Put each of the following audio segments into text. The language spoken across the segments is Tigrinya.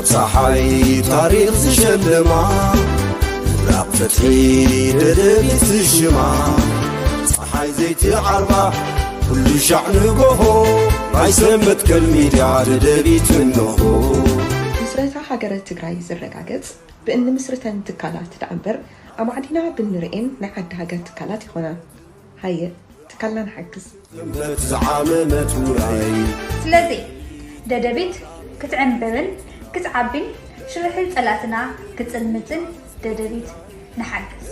صحي تاريخ زشلما راق فتحي ددبيت الشما صحي زيتي عربة كل شعن قهو ما يسمت كالميديا ددبيت النهو مسرتا حاجرة تقراي زرقاقت بأن مسرتا تكالات تعبر أما عدينا بالنرئين نعد هاجر تكالات هنا هاي تكالنا نحجز زعامة وراي سلازي ددبيت كتعنببن كتعبين شرحي صلاتنا كتصلمتن ددبيت نحجز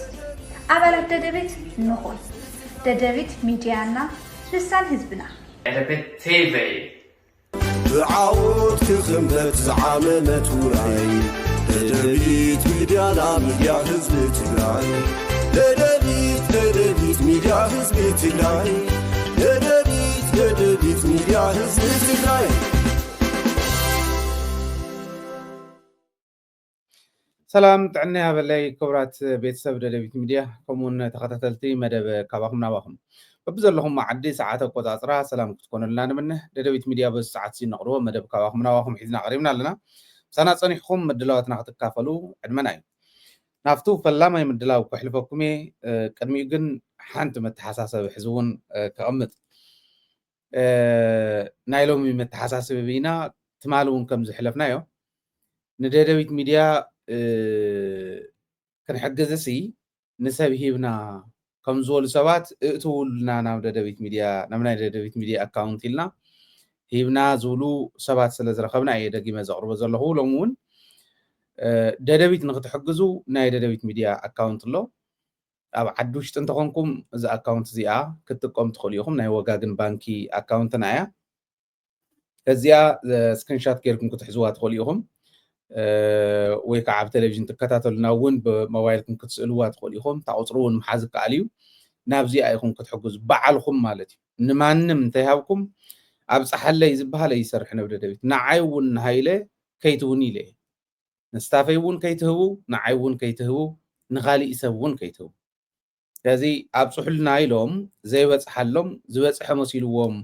أبالات ددبيت نخون ددبيت ميديانا لسان حزبنا ددبيت تي في بعود كخمت زعامة وراي ددبيت ميديانا ميديا حزب تقراي ددبيت ميديا حزب تقراي ددبيت ميديا حزب تقراي سلام تعني هبلي كبرات بيت سب ددبيت ميديا كمون تخطتلتي مدب كاباكم ناباكم ببزر لهم معدي ساعات وقطعطرا سلام تكون لنا منه ددبيت ميديا بس ساعات سين نقروه مدب كاباكم ناباكم حيزنا قريبنا لنا سنة صنيحكم مدلواتنا تكافلوا عدمناي نافتو فلاما يمدلاو كحلفكمي قدمي جن حانت متحساسة بحزون كأمت نايلوم متحساسة بينا تمالون كم زحلفنايو نددبيت ميديا كنحجز سي نسب هيبنا كم زول سبات اتولنا نام ددبيت ميديا نمنا ددبيت ميديا اكاونت لنا هيبنا زولو سبات سلازرخبنا اي دقيمه زقرب زلهو لومون ددبيت نختحجزو ناي ددبيت ميديا اكاونت لو اب عدوش تنتخونكم اذا اكاونت زيا كتقوم تخليهم ناي وغاغن بانكي اكاونت نايا كزيا سكرين شوت كيركم كتحزوها تخليهم ወይ ከዓ ኣብ ቴሌቪዥን ትከታተሉና እውን ብሞባይልኩም ክትስእልዋ ትኽእሉ ኢኹም ታቁፅሩ እውን መሓዝ ከኣል እዩ ናብዚኣ ኢኹም ክትሕግዙ በዓልኩም ማለት እዩ ንማንም እንተይሃብኩም ኣብ ፀሓለይ ዝበሃለ ይሰርሕ ነብ ደደቢት ንዓይ እውን ንሃይለ ከይትውን ኢለ ንስታፈይ እውን ከይትህቡ ንዓይ እውን ከይትህቡ ንኻሊእ ሰብ እውን ከይትህቡ ስለዚ ኣብ ፅሑልና ኢሎም ዘይበፅሓሎም ዝበፅሐ መሲልዎም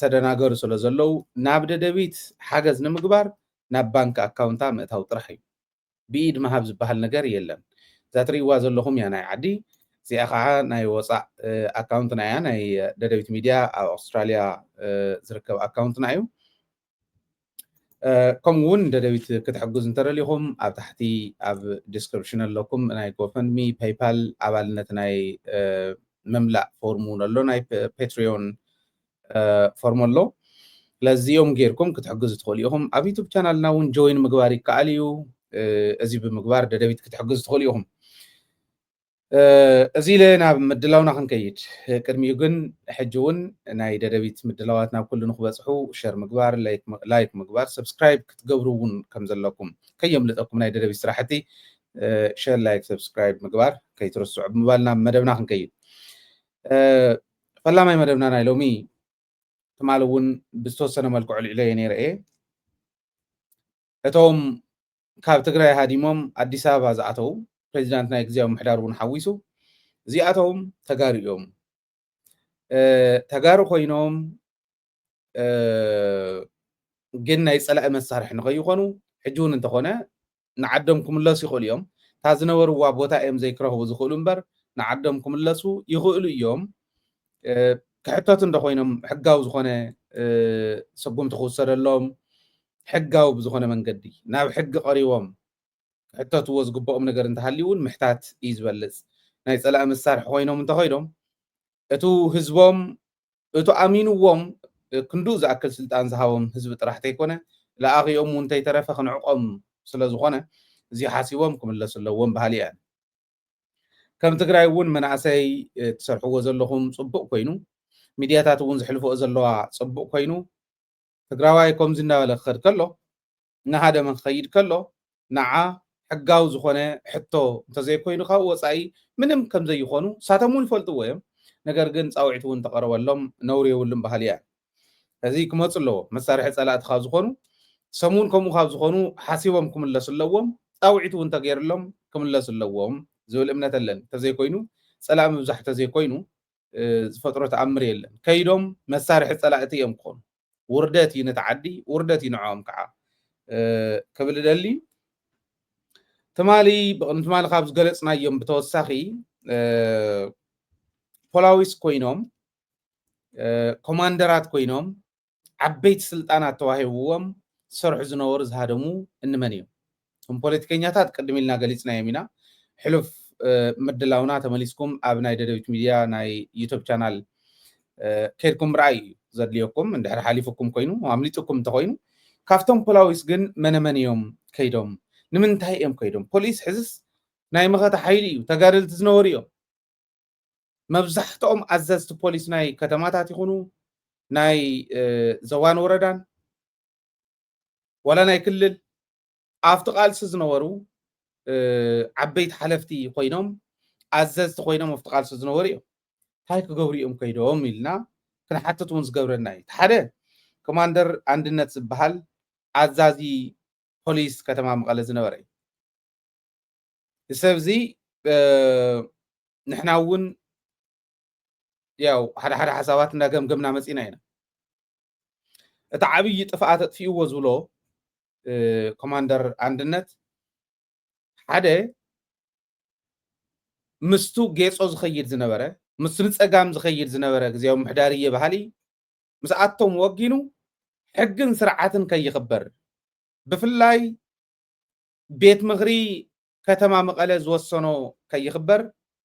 ሰደናገሩ ስለ ዘለው ናብ ደደቢት ሓገዝ ንምግባር ናብ ባንክ አካውንታ ምእታው ጥራሕ እዩ ብኢድ መሃብ ዝበሃል ነገር የለን ዛትሪዋ ዘለኹም ያ ናይ ዓዲ እዚኣ ከዓ ናይ ወፃእ አካውንትና እያ ናይ ደደቢት ሚድያ ኣብ ኣውስትራልያ ዝርከብ አካውንትና እዩ ከምኡ እውን ደደቢት ክትሕግዙ እንተደሊኹም ኣብ ታሕቲ ኣብ ዲስክሪፕሽን ኣለኩም ናይ ጎፈንድሚ ፔይፓል ኣባልነት ናይ መምላእ ፎርሙ ኣሎ ናይ ፔትሪዮን ፎርሙ ኣሎ لازيوم غيركم كتحجزوا تخولي هم على يوتيوب شانلنا ون جوين مغباري كاليو ازي بمغبار ددبيت كتحجزوا تخولي هم ازي لنا مدلاونا خنكيد قدميو جن حجون ناي ددبيت مدلاواتنا كل نخبصحو شير مغبار لايك مغبار سبسكرايب كتغبرون كم زلكم كيملطكم ناي ددبيت صراحتي شير لايك سبسكرايب مغبار كيترسو مبالنا مدبنا خنكيد فلا ما مدبنا ناي لومي تمالون بستوسنا ملكو علي نيرئ اتوم كاب تግራይ ሃዲሞም አዲስ አበባ ዝኣተው ፕሬዝዳንት ናይ ግዝያዊ ምሕዳር እውን ሓዊሱ እዚኣቶም ተጋሪኦም ተጋሩ ኮይኖም ግን ናይ ፀላእ መሳርሒ ንኸይኾኑ ሕጂ እውን እንተኾነ ንዓዶም ክምለሱ ይኽእሉ እዮም ታ ዝነበርዋ ቦታ እዮም ዘይክረኽቡ ዝኽእሉ እምበር ንዓዶም ክምለሱ ይኽእሉ እዮም كحتات እንደኾይኖም ሕጋው ዝኾነ ሰጉምቲ ክውሰደሎም ሕጋው ብዝኾነ መንገዲ ናብ ሕጊ ቀሪቦም ሕተትዎ ዝግበኦም ነገር እንተሃልዩን ምሕታት እዩ ዝበልፅ ናይ ፀላእ መሳርሒ ኮይኖም እንተኸይዶም እቱ ህዝቦም እቱ ኣሚንዎም ክንዱ ዝኣክል ስልጣን ዝሃቦም ህዝቢ ጥራሕ ተይኮነ ለኣኺኦም እውን እንተይተረፈ ክንዕቆም ስለ ዝኾነ እዚ ሓሲቦም ክምለሱ ኣለዎም ባህሊ እያ ከም ትግራይ እውን መናእሰይ ትሰርሕዎ ዘለኹም ፅቡቅ ኮይኑ ሚድያታት እውን ዝሕልፍኦ ዘለዋ ፅቡቅ ኮይኑ ትግራዋይ ከምዚ እናበለ ክኸድ ከሎ ንሓደ መን ክኸይድ ከሎ ንዓ ሕጋዊ ዝኾነ ሕቶ እንተዘይኮይኑ ካብ ወፃኢ ምንም ከም ዘይኾኑ ሳቶም እውን ይፈልጥዎ እዮም ነገር ግን ፃውዒት እውን ተቐረበሎም ነውሪ የብሉን ባህሊ እያ እዚ ክመፁ ኣለዎ መሳርሒ ፀላእቲ ካብ ዝኾኑ ሰሙን ከምኡ ካብ ዝኾኑ ሓሲቦም ክምለሱ ኣለዎም ፃውዒት እውን ተገይሩሎም ክምለሱ ኣለዎም ዝብል እምነት ኣለኒ ተዘይኮይኑ ፀላእ ምብዛሕ ተዘይኮይኑ ዝፈጥሮ ተኣምር የለን ከይዶም መሳርሒ ፀላእቲ እዮም ክኾኑ ውርደት እዩ ነቲ ዓዲ ውርደት እዩ ንዕኦም ከዓ كبل دلي تمالي تمالي خابز قلصنا يوم بتوسخي ፖላዊስ ኮይኖም ኮማንደራት ኮይኖም ዓበይቲ ስልጣናት ተዋሂብዎም ዝሰርሑ ዝነበሩ ዝሃደሙ እንመን እዮም እቶም ፖለቲከኛታት ቅድም ኢልና ገሊፅናዮም ኢና ሕሉፍ ምድላውና ተመሊስኩም ኣብ ናይ ደደቢት ሚድያ ናይ ዩቱብ ቻናል ከይድኩም ምርኣይ እዩ ዘድልየኩም እንድሕር ሓሊፉኩም ኮይኑ ኣምሊጥኩም እንተኮይኑ ካብቶም ፖላዊስ ግን መነመን እዮም ከይዶም ንምንታይ እዮም ከይዶም ፖሊስ ሕዝስ ናይ መኸታ ሓይሊ እዩ ተጋደልቲ ዝነበሩ እዮም መብዛሕትኦም ኣዘዝቲ ፖሊስ ናይ ከተማታት ይኹኑ ናይ ዘዋን ወረዳን ወላ ናይ ክልል ኣብቲ ቃልሲ ዝነበሩ ዓበይቲ ሓለፍቲ ኮይኖም ኣዘዝቲ ኮይኖም ኣብቲ ቃልሲ ዝነበሩ እዮም እንታይ ክገብሩ እዮም ከይዶም ኢልና ክንሓትት እውን ዝገብረና እዩ ሓደ ኮማንደር አንድነት ዝበሃል ኣዛዚ ፖሊስ ከተማ መቐለ ዝነበረ እዩ እዚ ንሕና እውን ያው ሓደ ሓሳባት እንዳገምገምና መፂና ኢና እቲ ዓብይ ጥፍኣት ኣጥፊእዎ ዝብሎ ኮማንደር አንድነት ሓደ ምስቱ ጌጾ ዝኸይድ ዝነበረ ምስቱ ንፀጋም ዝኸይድ ዝነበረ ግዜያዊ ምሕዳርየ ባህሊ ምስኣቶም ወጊኑ ሕግን ስርዓትን ከይኽበር ብፍላይ ቤት ምኽሪ ከተማ መቐለ ዝወሰኖ ከይኽበር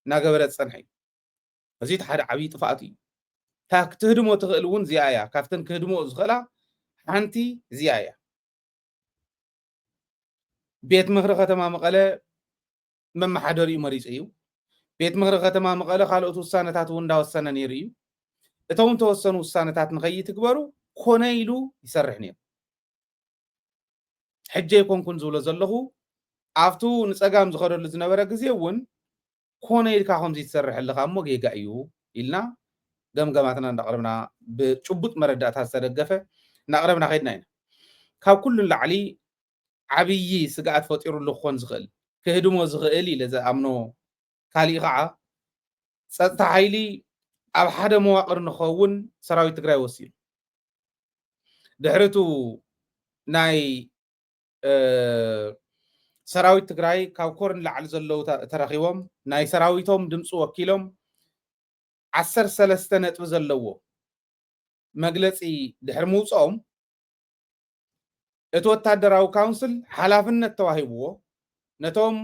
እናገበረ ዝፀንሐ እዩ እዚ እቲ ሓደ ዓብይ ጥፍኣት እዩ እታ ክትህድሞ ትኽእል እውን እዚኣ እያ ካብተን ክህድሞ ዝኽእላ ሓንቲ እዚኣ እያ ቤት ምኽሪ ከተማ መቐለ መመሓደሪኡ መሪፁ እዩ ቤት ምኽሪ ከተማ መቐለ ካልኦት ውሳነታት እውን እንዳወሰነ ነይሩ እዩ እቶም ተወሰኑ ውሳነታት ንኸይትግበሩ ኮነ ኢሉ ይሰርሕ ነይሩ ሕጂ ይኮንኩን ዝብሎ ዘለኹ ኣብቱ ንፀጋም ዝኸደሉ ዝነበረ ግዜ እውን ኮነ ኢልካ ከምዚ ትሰርሕ ኣለካ እሞ ጌጋ እዩ ኢልና ገምገማትና እንዳቅረብና ብጭቡጥ መረዳእታ ዝተደገፈ እናቅረብና ከይድና ኢና ካብ ኩሉ ላዕሊ ዓብይ ስግኣት ፈጢሩሉ ክኾን ዝኽእል ክህድሞ ዝኽእል ኢለ ዝኣምኖ ካሊእ ከዓ ፀጥታ ሓይሊ ኣብ ሓደ መዋቅር ንኸውን ሰራዊት ትግራይ ወሲኑ ድሕሪቱ ናይ ሰራዊት ትግራይ ካብ ኮርን ላዕሊ ዘለው ተረኺቦም ናይ ሰራዊቶም ድምፂ ወኪሎም 13 ነጥቢ ዘለዎ መግለፂ ድሕሪ ምውፅኦም እቲ ወታደራዊ ካውንስል ሓላፍነት ተዋሂብዎ ነቶም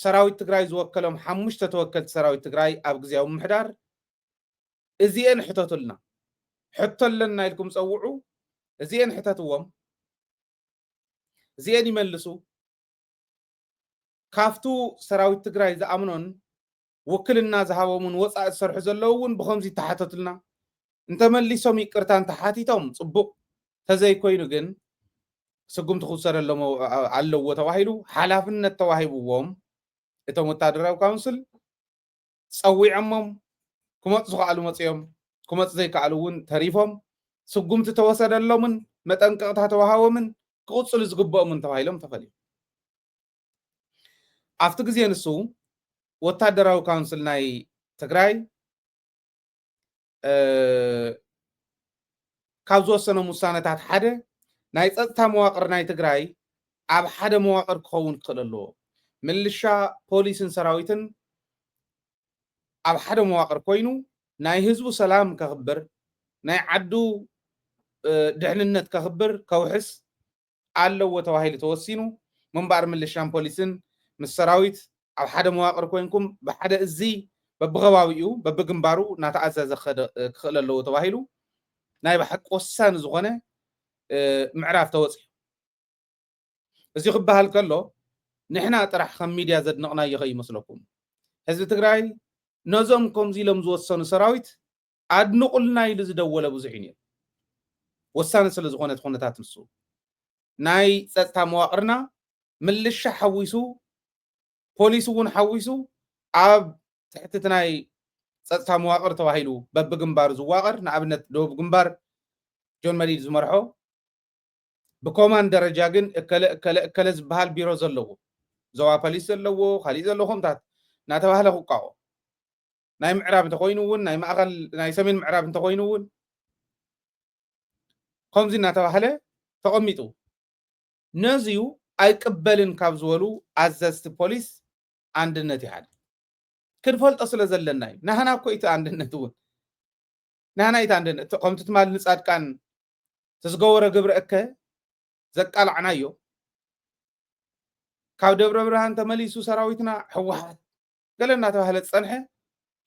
ሰራዊት ትግራይ ዝወከሎም 5 ተወከልቲ ሰራዊት ትግራይ ኣብ ግዜያዊ ምሕዳር እዚአን ሕተቱልና ሕቶ ኣለና ኢልኩም ፀውዑ እዚአን ሕተትዎም እዚአን ይመልሱ ካፍቱ ሰራዊት ትግራይ ዝኣምኖን ውክልና ዝሃቦምን ወፃኢ ዝሰርሑ ዘለዉ እውን ብከምዚ ተሓተቱልና እንተመሊሶም ይቅርታ እንተሓቲቶም ፅቡቅ ተዘይኮይኑ ግን ስጉምቲ ክውሰደሎም ኣለዎ ተባሂሉ ሓላፍነት ተዋሂብዎም እቶም ወታደራዊ ካውንስል ፀዊዖሞም ክመፁ ዝኽኣሉ መፅኦም ክመፁ ዘይከኣሉ እውን ተሪፎም ስጉምቲ ተወሰደሎምን መጠንቀቕታ ተዋሃቦምን ክቕፅሉ ዝግብኦምን ተባሂሎም ተፈልዮም ኣብቲ ግዜ ንሱ ወታደራዊ ካውንስል ናይ ትግራይ ካብ ዝወሰኖም ውሳነታት ሓደ ናይ ፀጥታ መዋቅር ናይ ትግራይ ኣብ ሓደ መዋቅር ክኸውን ክኽእል ኣለዎ ምልሻ ፖሊስን ሰራዊትን ኣብ ሓደ መዋቅር ኮይኑ ናይ ህዝቡ ሰላም ከኽብር ናይ ዓዱ ድሕንነት ከኽብር ከውሕስ ኣለዎ ተባሂሉ ተወሲኑ ምንባር ምልሻን ፖሊስን ምስ ሰራዊት ኣብ ሓደ መዋቅር ኮይንኩም ብሓደ እዚ በብኸባቢኡ በብግንባሩ እናተኣዘዘ ክኽእል ኣለዎ ተባሂሉ ናይ ብሓቂ ወሳኒ ዝኾነ ምዕራፍ ተወፂኡ እዚ ክበሃል ከሎ ንሕና ጥራሕ ከም ሚድያ ዘድንቕናዮ ከይመስለኩም ህዝቢ ትግራይ ነዞም ከምዚ ኢሎም ዝወሰኑ ሰራዊት ኣድንቑልና ኢሉ ዝደወለ ብዙሕ እዩ ነይሩ ወሳኒ ስለ ዝኾነት ኩነታት ንሱ ናይ ፀጥታ መዋቅርና ምልሻ ሓዊሱ ፖሊስ እውን ሓዊሱ ኣብ ትሕቲ ናይ ፀጥታ መዋቅር ተባሂሉ በብግንባሩ ዝዋቀር ንኣብነት ደቡብ ግንባር ጆን መዲድ ዝመርሖ ብኮማንድ ደረጃ ግን እከለ ዝበሃል ቢሮ ዘለዎ ዞባ ፖሊስ ዘለዎ ካሊእ ዘለኹምታት እናተባህለ ክቋቆ ናይ ምዕራብ እንተኮይኑ እውን ናይ ማእኸል ናይ ሰሜን ምዕራብ እንተኮይኑ እውን ከምዚ እናተባህለ ተቐሚጡ ነዚዩ ኣይቅበልን ካብ ዝበሉ ኣዘዝቲ ፖሊስ አንድነት ይሓደ ክንፈልጦ ስለ ዘለና እዩ ናህና እኮ እቲ አንድነት እውን ናህና እቲ አንድነት ከምቲ ትማል ንጻድቃን ተዝገበረ ግብረ እከ ዘቃልዕናዮ ካብ ደብረ ብርሃን ተመሊሱ ሰራዊትና ሕወሓት ገለ እናተባህለ ፀንሐ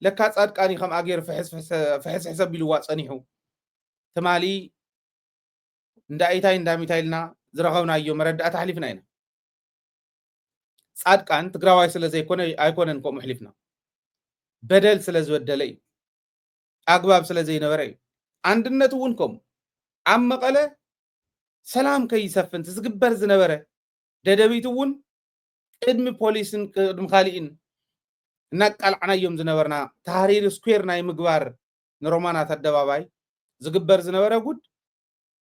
ለካ ጻድቃኒ ከም ኣገር ፍሕስሕስ ኣቢልዋ ፀኒሑ ትማሊ እንዳይታይ እንዳሚታይልና ዝረኸብናዮ መረዳእታ ሓሊፍና ኢና ጻድቃን ትግራዋይ ስለ ዘይኮነ ኣይኮነን ከምኡ ሕሊፍና በደል ስለ ዝበደለ እዩ ኣግባብ ስለ ዘይነበረ እዩ አንድነት እውን ከምኡ ኣብ መቐለ ሰላም ከይሰፍን ዝግበር ዝነበረ ደደቢት እውን ቅድሚ ፖሊስን ቅድሚ ካሊእን እናቃልዕናዮም ዝነበርና ታህሪር ስኩዌር ናይ ምግባር ንሮማናት ኣደባባይ ዝግበር ዝነበረ ጉድ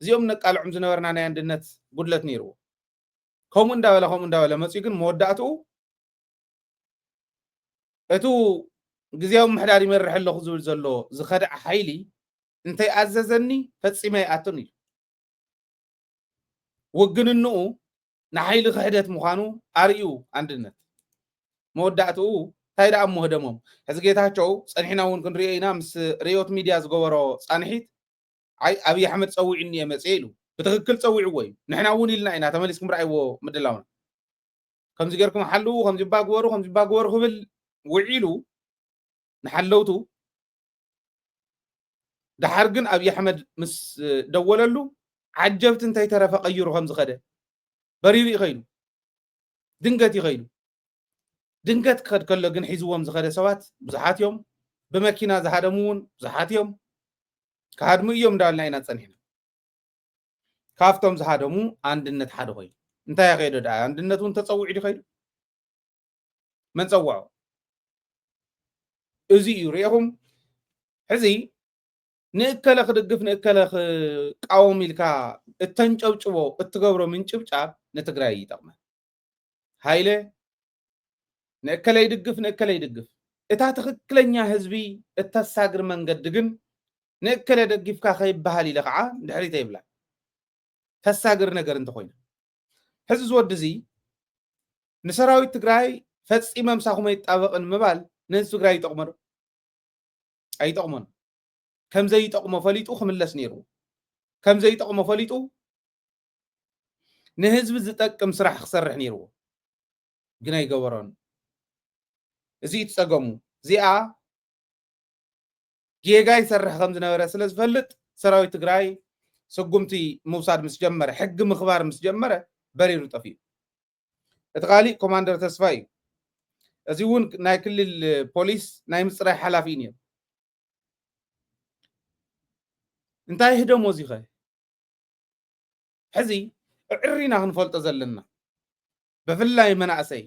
እዚኦም ነቃልዑም ዝነበርና ናይ አንድነት ጉድለት ነይርዎ ከምኡ እንዳበለ መፅኡ ግን መወዳእትኡ እቱ ግዚያዊ ምሕዳር ይመርሕ ኣለኹ ዝብል ዘሎ ዝኸድዕ ሓይሊ እንታይ ኣዘዘኒ ፈፂመ ይኣቱን እዩ ውግንንኡ ንሓይሊ ክሕደት ምዃኑ ኣርዩ አንድነት መወዳእትኡ እንታይ ደኣ ምህደሞም ሕዚ ጌታቸው ፀኒሕና እውን ክንሪኦ ኢና ምስ ርዮት ሚድያ ዝገበሮ ፃንሒት ኣይ ኣብይ ኣሕመድ ፀዊዕኒ እየ መፅእ ኢሉ ብትክክል ፀዊዕዎ እዩ ንሕና እውን ኢልና ኢና ተመሊስኩም ረኣይዎ ምድላውና ከምዚ ጌርኩም ሓልው ከምዚ ባግበሩ ክብል ውዒሉ ንሓለውቱ ድሓር ግን ኣብይ ኣሕመድ ምስ ደወለሉ ዓጀብቲ እንታይ ተረፈ ቀይሩ ከምዚ ኸደ በሪሩ ይኸይሉ ድንገት ይኸይሉ ድንገት ክኸድ ከሎ ግን ሒዝዎም ዝኸደ ሰባት ብዙሓት እዮም ብመኪና ዝሃደሙ እውን ብዙሓት እዮም ካድሙ እዮም እንዳበልና ኢና ፀኒሕና ካብቶም ዝሃደሙ አንድነት ሓደ ኮይኑ እንታይ ያኸይዶ ዳ አንድነት እውን ተፀዊዑ ይኸይሉ መን ፀዋዖ እዚ እዩ ሪኢኹም ሕዚ ንእከለ ክድግፍ ንእከለ ክቃወም ኢልካ እተንጨብጭቦ እትገብሮ ምንጭብጫብ ንትግራይ ይጠቅመ ሃይለ ንእከለ ይድግፍ እታ ትክክለኛ ህዝቢ እተሳግር መንገዲ ግን ንእከለ ደጊፍካ ከይበሃል ኢለ ከዓ ድሕሪተ ይብላ ተሳግር ነገር እንተኮይኑ ሕዚ ዝወዲ እዚ ንሰራዊት ትግራይ ፈፂመ ምሳኹም ይጣበቕን ምባል ንህዝቢ ትግራይ ይጠቅሞ ዶ ኣይጠቅሞን ከምዘይጠቅሞ ፈሊጡ ክምለስ ነይሩ ከምዘይጠቅሞ ፈሊጡ ንህዝቢ ዝጠቅም ስራሕ ክሰርሕ ነይርዎ ግን ኣይገበሮን እዚ ይትፀገሙ እዚኣ ጌጋ ይሰርሕ ከም ዝነበረ ስለ ዝፈልጥ ሰራዊት ትግራይ ስጉምቲ ምውሳድ ምስ ጀመረ ሕጊ ምኽባር ምስ ጀመረ በሪሩ ጠፊኡ እቲ ካሊእ ኮማንደር ተስፋ እዩ እዚ እውን ናይ ክልል ፖሊስ ናይ ምፅራይ ሓላፊ ነይሩ እንታይ ህደሞ እዚ ኸ ሕዚ ዕሪና ክንፈልጦ ዘለና ብፍላይ መናእሰይ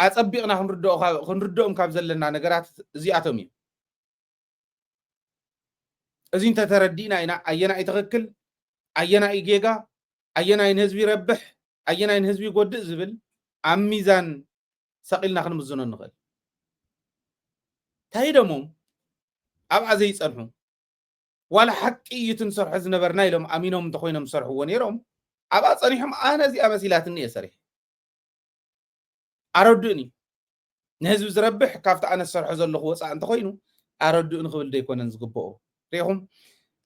ኣፀቢቕና ክንርድኦም ካብ ዘለና ነገራት እዚኣቶም እዩ እዚ እንተተረዲእና ኢና ኣየናይ ትኽክል ኣየናይ ጌጋ ኣየናይ ንህዝቢ ይረብሕ ኣየናይ ንህዝቢ ይጎድእ ዝብል ኣብ ሚዛን ሰቂልና ክንምዝኖ ንኽእል እንታይ ደሞም ኣብኣ ዘይፀንሑ ዋላ ሓቂ እዩ ትንሰርሖ ዝነበርና ኢሎም ኣሚኖም እንተኮይኖም ዝሰርሕዎ ነይሮም ኣብኣ ፀኒሖም ኣነ እዚኣ መሲላትኒ እየ ሰሪሕ ኣረድእኒ ንህዝቢ ዝረብሕ ካብቲ ኣነ ዝሰርሖ ዘለኹ ወፃእ እንተኮይኑ ኣረድእኒ ክብል ደይኮነን ዝግብኦ ሪኢኹም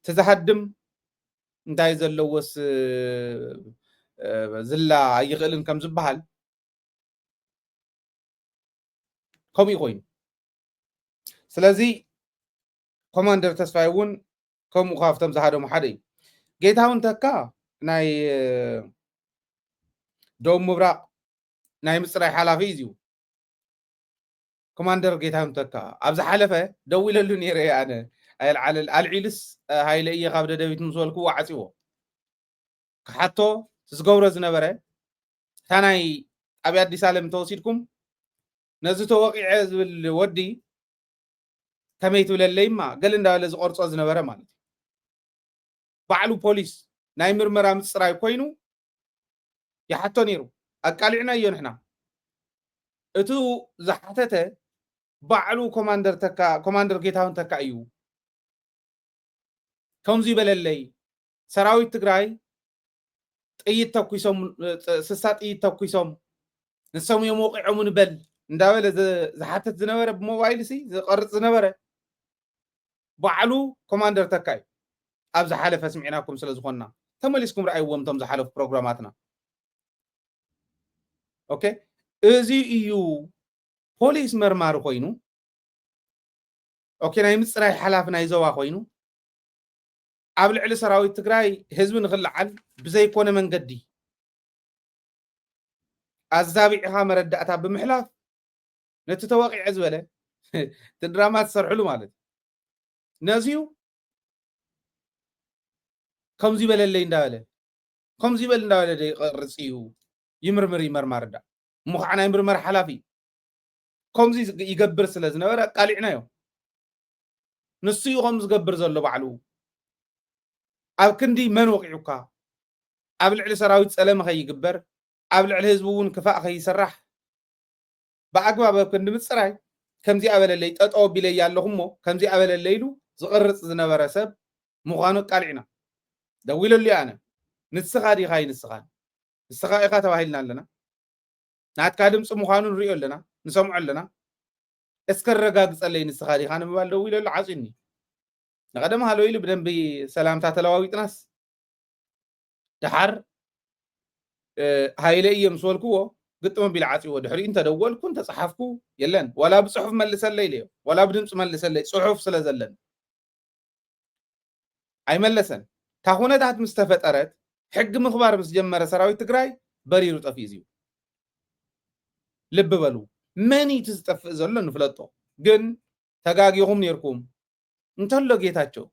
ትዝሃድም እንታይ ዘለዎስ ዝላ ኣይኽእልን ከም ዝበሃል ከምኡ ኮይኑ ስለዚ ኮማንደር ተስፋይ እውን ከምኡ ካብቶም ዝሃደሙ ሓደ እዩ ጌታውን ተካ ናይ ደቡብ ምብራቅ ናይ ምፅራይ ሓላፊ እዩ ኮማንደር ጌታውን ተካ ኣብ ዝሓለፈ ደው ኢለሉ ነይረ ኣነ ኣልዒልስ ሃይለ እየ ካብ ደደቢት ምስ በልኩ ዓፂዎ ክሓቶ ዝገብሮ ዝነበረ እታ ናይ ጣብያ ኣዲስ ኣለም ተወሲድኩም ነዚ ተወቂዐ ዝብል ወዲ ከመይ ትብለለይማ ገለ እንዳበለ ዝቆርፆ ዝነበረ ማለት እዩ ባዕሉ ፖሊስ ናይ ምርመራ ምፅራይ ኮይኑ ይሓቶ ነይሩ ኣቃሊዕና እዮ ንሕና እቱ ዝሓተተ ባዕሉ ኮማንደር ጌታውን ተካ እዩ ከምዚ ይበለለይ ሰራዊት ትግራይ ጥይት ተኩሶም ስሳ ጥይት ተኩሶም ንሶም የሞቂዖም ንበል እንዳበለ ዝሓተት ዝነበረ ብሞባይል ሲ ዝቐርፅ ዝነበረ ባዕሉ ኮማንደር ተካይ ኣብ ዝሓለፈ ስምዒናኩም ስለ ዝኾንና ተመሊስኩም ረኣይዎም ቶም ዝሓለፉ ፕሮግራማትና ኦኬ እዚ እዩ ፖሊስ መርማሪ ኮይኑ ኦኬ ናይ ምፅራይ ሓላፊ ናይ ዞባ ኮይኑ ኣብ ልዕሊ ሰራዊት ትግራይ ህዝቢ ንኽልዓል ብዘይኮነ መንገዲ ኣዛቢዕኻ መረዳእታ ብምሕላፍ ነቲ ተወቂዐ ዝበለ ድራማ ትሰርሕሉ ማለት ነዚዩ ከምዚ በለለይ እንዳበለ ከምዚ በል እንዳበለ ይቐርፅ እዩ ይምርምር ይመርማር ዳ እሞ ከዓ ናይ ምርመራ ሓላፊ ከምዚ ይገብር ስለ ዝነበረ ቃሊዕናዮ ንሱ እዩ ከም ዝገብር ዘሎ ባዕሉ ኣብ ክንዲ መን ወቂዑካ ኣብ ልዕሊ ሰራዊት ፀለመ ከይግበር ኣብ ልዕሊ ህዝቢ እውን ክፋእ ከይስራሕ ብኣግባብ ኣብ ክንዲ ምፅራይ ከምዚ ኣበለለይ ጠጠው ኣቢለይ ኣለኹ እሞ ከምዚ ኣበለለይ ኢሉ ዝቕርፅ ዝነበረ ሰብ ምዃኑ ቃሊዕና ደው ኢለሉ ኣነ ንስኻ ዲኻ ንስኻ ኢኻ ተባሂልና ኣለና ናትካ ድምፂ ምዃኑ ንሪኦ ኣለና ንሰምዖ ኣለና እስከ ረጋግፀለይ ንስኻ ዲኻ ንምባል ደው ኢለሉ ዓፂኒ ንቀደም ሃሎ ኢሉ ብደንቢ ሰላምታ ተለዋዊጥናስ ድሓር ሃይለ እየ ምስ በልክዎ ግጥም ኣቢሉ ዓፂዎ ድሕሪኡ እንተደወልኩ እንተፀሓፍኩ የለን ወላ ብፅሑፍ መልሰለይ ኢለዮ ወላ ብድምፂ መልሰለይ ፅሑፍ ስለ ዘለን ኣይመለሰን እታ ኩነታት ምስ ተፈጠረት ሕጊ ምኽባር ምስ ጀመረ ሰራዊት ትግራይ በሪሩ ጠፊኡ እዩ ልብ በሉ መን እዩ ዝጠፍእ ዘሎ ንፍለጦ ግን ተጋጊኹም ነርኩም እንተሎ ጌታቸው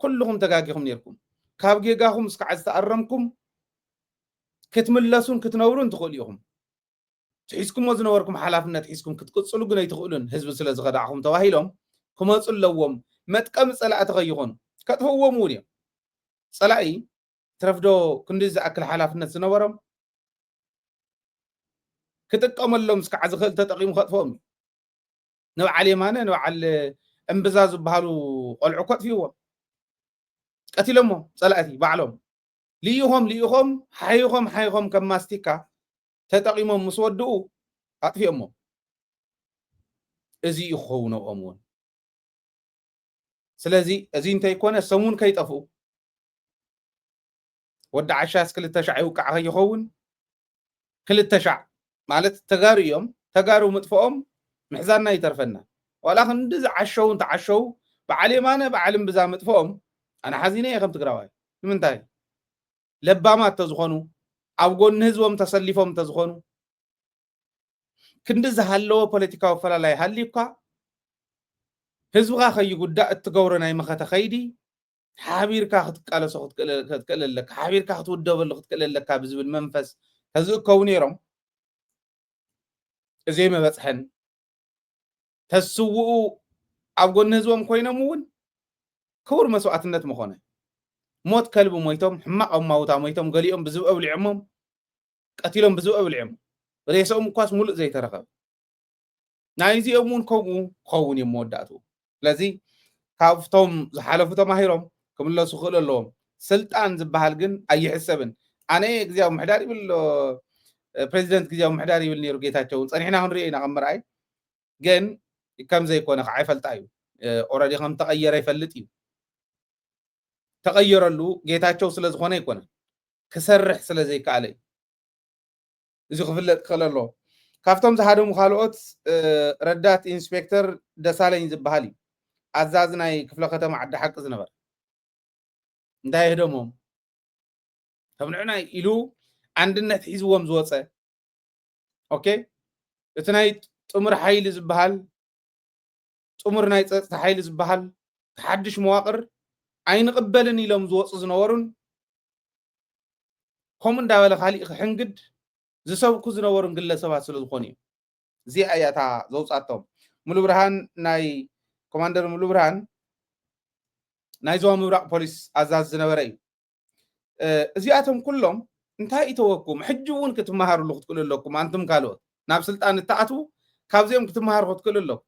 ኩልኩም ተጋጊኹም ነርኩም ካብ ጌጋኹም እስካዕ ዝተኣረምኩም ክትምለሱን ክትነብሩን ትኽእሉ ኢኹም ትሒዝኩሞ ዝነበርኩም ሓላፍነት ሒዝኩም ክትቅፅሉ ግን ኣይትኽእሉን ህዝቢ ስለ ዝኸዳዕኹም ተባሂሎም ክመፁ ኣለዎም መጥቀሚ ፀላእቲ ከይኾኑ ከጥፍዎም እውን እዮም ፀላኢ ትረፍዶ ክንዲ ዝኣክል ሓላፍነት ዝነበሮም ክጥቀመሎም እስካዕ ዝኽእል ተጠቂሙ ከጥፍዎም ንበዓል የማነ ንበዓል እምብዛ ዝበሃሉ ቆልዑ ከጥፊዎም ቀቲሎሞ ፀላእቲ ባዕሎም ልኢኾም ሓይኾም ከም ማስቲካ ተጠቂሞም ምስ ወድኡ ኣጥፊኦሞ እዚ ይኸውን ኣብኦም እውን ስለዚ እዚ እንተይኮነ ሰሙን ከይጠፍኡ ወዲ ዓሻስ 2,000 ይውቃዕ ከይኸውን 2,000 ማለት ተጋሩ እዮም ተጋሩ ምጥፍኦም ምሕዛንና ይተርፈና ዋላ ክንዲ ዝዓሸው እንተዓሸው በዓል የማነ በዓል እምብዛ ምጥፍኦም ኣነ ሓዚነ እየ ከም ትግራዋይ ንምንታይ ለባማት ተዝኾኑ ኣብ ጎኒ ህዝቦም ተሰሊፎም ተዝኾኑ ክንዲ ዝሃለወ ፖለቲካዊ ኣፈላላይ ሃሊካ ህዝብኻ ከይጉዳእ እትገብሮ ናይ መኸተ ከይዲ ሓቢርካ ክትቃለሶ ክትክእል ኣለካ ሓቢርካ ክትውደበሉ ክትክእል ኣለካ ብዝብል መንፈስ ተዝእከቡ ነይሮም እዘይ መበፅሐን ተስውኡ ኣብ ጎኒ ህዝቦም ኮይኖም እውን ክቡር መስዋዕትነት ምኾነ ሞት ከልቢ ሞይቶም ሕማቕ ኣማውታ ሞይቶም ገሊኦም ብዝብአ ብልዕሞም ቀቲሎም ብዝብአ ብልዕሞም ሬሶኦም እኳስ ሙሉእ ዘይተረኸበ ናይዚኦም እውን ከምኡ ክኸውን እዮም መወዳእቱ ስለዚ ካብቶም ዝሓለፉ ተማሂሮም ክምለሱ ክእሉ ኣለዎም ስልጣን ዝበሃል ግን ኣይሕሰብን ኣነ ግዜያዊ ምሕዳር ይብል ፕሬዚደንት ግዜያዊ ምሕዳር ይብል ነይሩ ጌታቸው ፀኒሕና ክንሪኦ ኢና ከም ምርኣይ ግን ከም ዘይኮነ ከዓ ይፈልጣ እዩ ኦልሬዲ ከም ተቐየረ ይፈልጥ እዩ ተቐየረሉ ጌታቸው ስለ ዝኾነ ይኮነ ክሰርሕ ስለ ዘይከኣለ እዩ እዚ ክፍለጥ ክኽእል ኣለዎ ካብቶም ዝሃደሙ ካልኦት ረዳት ኢንስፔክተር ደሳለኝ ዝበሃል እዩ ኣዛዚ ናይ ክፍለ ከተማ ዓዲ ሓቂ ዝነበረ እንታይ ይህደሞም ከም ንዕና ኢሉ አንድነት ሒዝዎም ዝወፀ ኦኬ እቲ ናይ ጥሙር ሓይሊ ዝበሃል ጥሙር ናይ ፀጥታ ሓይሊ ዝበሃል ሓድሽ መዋቅር ኣይንቕበልን ኢሎም ዝወፁ ዝነበሩን ከምኡ እንዳበለ ካሊእ ክሕንግድ ዝሰብኩ ዝነበሩን ግለሰባት ስለ ዝኾኑ እዩ እዚኣ እያ እታ ዘውፃቶም ሙሉእ ብርሃን ናይ ኮማንደር ሙሉእ ብርሃን ናይ ዞባ ምብራቅ ፖሊስ ኣዛዝ ዝነበረ እዩ እዚኣቶም ኩሎም እንታይ ይተወኩም ሕጂ እውን ክትመሃሩሉ ክትክእሉ ኣለኩም አንቱም ካልኦት ናብ ስልጣን እትኣትዉ ካብዚኦም ክትመሃሩ ክትክእሉ ኣለኩም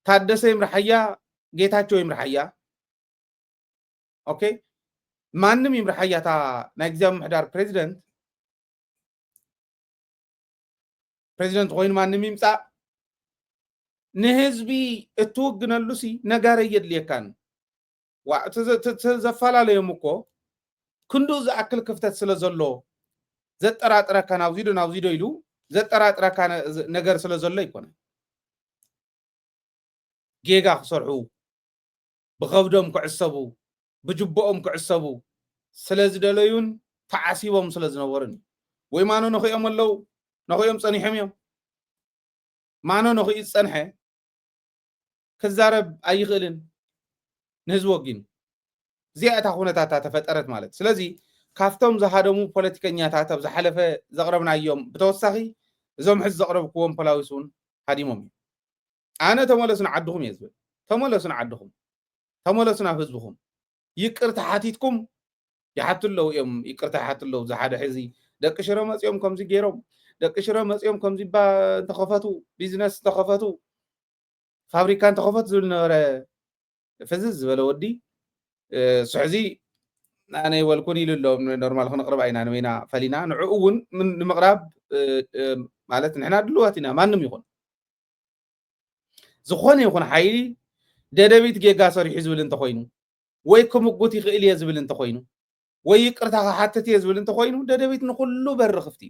ታደሰ ይምርሓያ ጌታቸው ይምርሓያ ኦኬ ማንም ይምርሐያታ ናይ ግዝያዊ ምሕዳር ፕሬዚደንት ኮይኑ ማንም ይምፃእ ንህዝቢ እትውግነሉሲ ነገር የድልየካን ዘፈላለዮም እኮ ክንዱ ዝኣክል ክፍተት ስለ ዘሎ ዘጠራጥረካ ናብዚዶ ኢሉ ዘጠራጥረካ ነገር ስለ ዘሎ ይኮነ ጌጋ ክሰርሑ ብኸብዶም ክዕሰቡ ብጅቦኦም ክዕሰቡ ስለዝደለዩን ተዓሲቦም ስለ ዝነበሩን ወይ ማኖ ነኽኦም ኣለው ነኽኦም ፀኒሖም እዮም ማኖ ነኽኡ ዝፀንሐ ክዛረብ ኣይኽእልን ንህዝቢ ወጊኑ እዚኣታ ኩነታት ተፈጠረት ማለት ስለዚ ካፍቶም ዝሃደሙ ፖለቲከኛታት ኣብ ዝሓለፈ ዘቕረብናዮም ብተወሳኺ እዞም ሕዚ ዘቕረብክዎም ፖላዊስ እውን ሃዲሞም እዮም ኣነ ተመለሱን ዓድኹም እየ ዝብል ተመለሱን ዓድኹም ተመለሱ ናብ ህዝብኹም ይቅርታ ሓቲትኩም ይሓቱ ኣለው እዮም ይቅርታ ይሓቱ ኣለው ዝሓደ ሕዚ ደቂ ሽረ መፅኦም ከምዚ ገይሮም ደቂ ሽረ መፅኦም ከምዚ ተኸፈቱ ቢዝነስ ተኸፈቱ ፋብሪካ ተኸፈቱ ዝብል ነበረ ፍዝዝ ዝበለ ወዲ ስሕዚ ኣነ ይበልኩን ኢሉ ኣሎ ኖርማል ክንቅርብ ኣይና ንበይና ፈሊና ንዕኡ እውን ንምቕራብ ማለት ንሕና ድልዋት ኢና ማንም ይኹን ዝኾነ ይኹን ሓይሊ ደደቢት ጌጋ ሰሪሑ ዝብል እንተኮይኑ ወይ ክምጉት ይኽእል እየ ዝብል እንተኮይኑ ወይ ይቅርታ ክሓትት እየ ዝብል እንተኮይኑ ደደቢት ንኩሉ በሪ ክፍቲ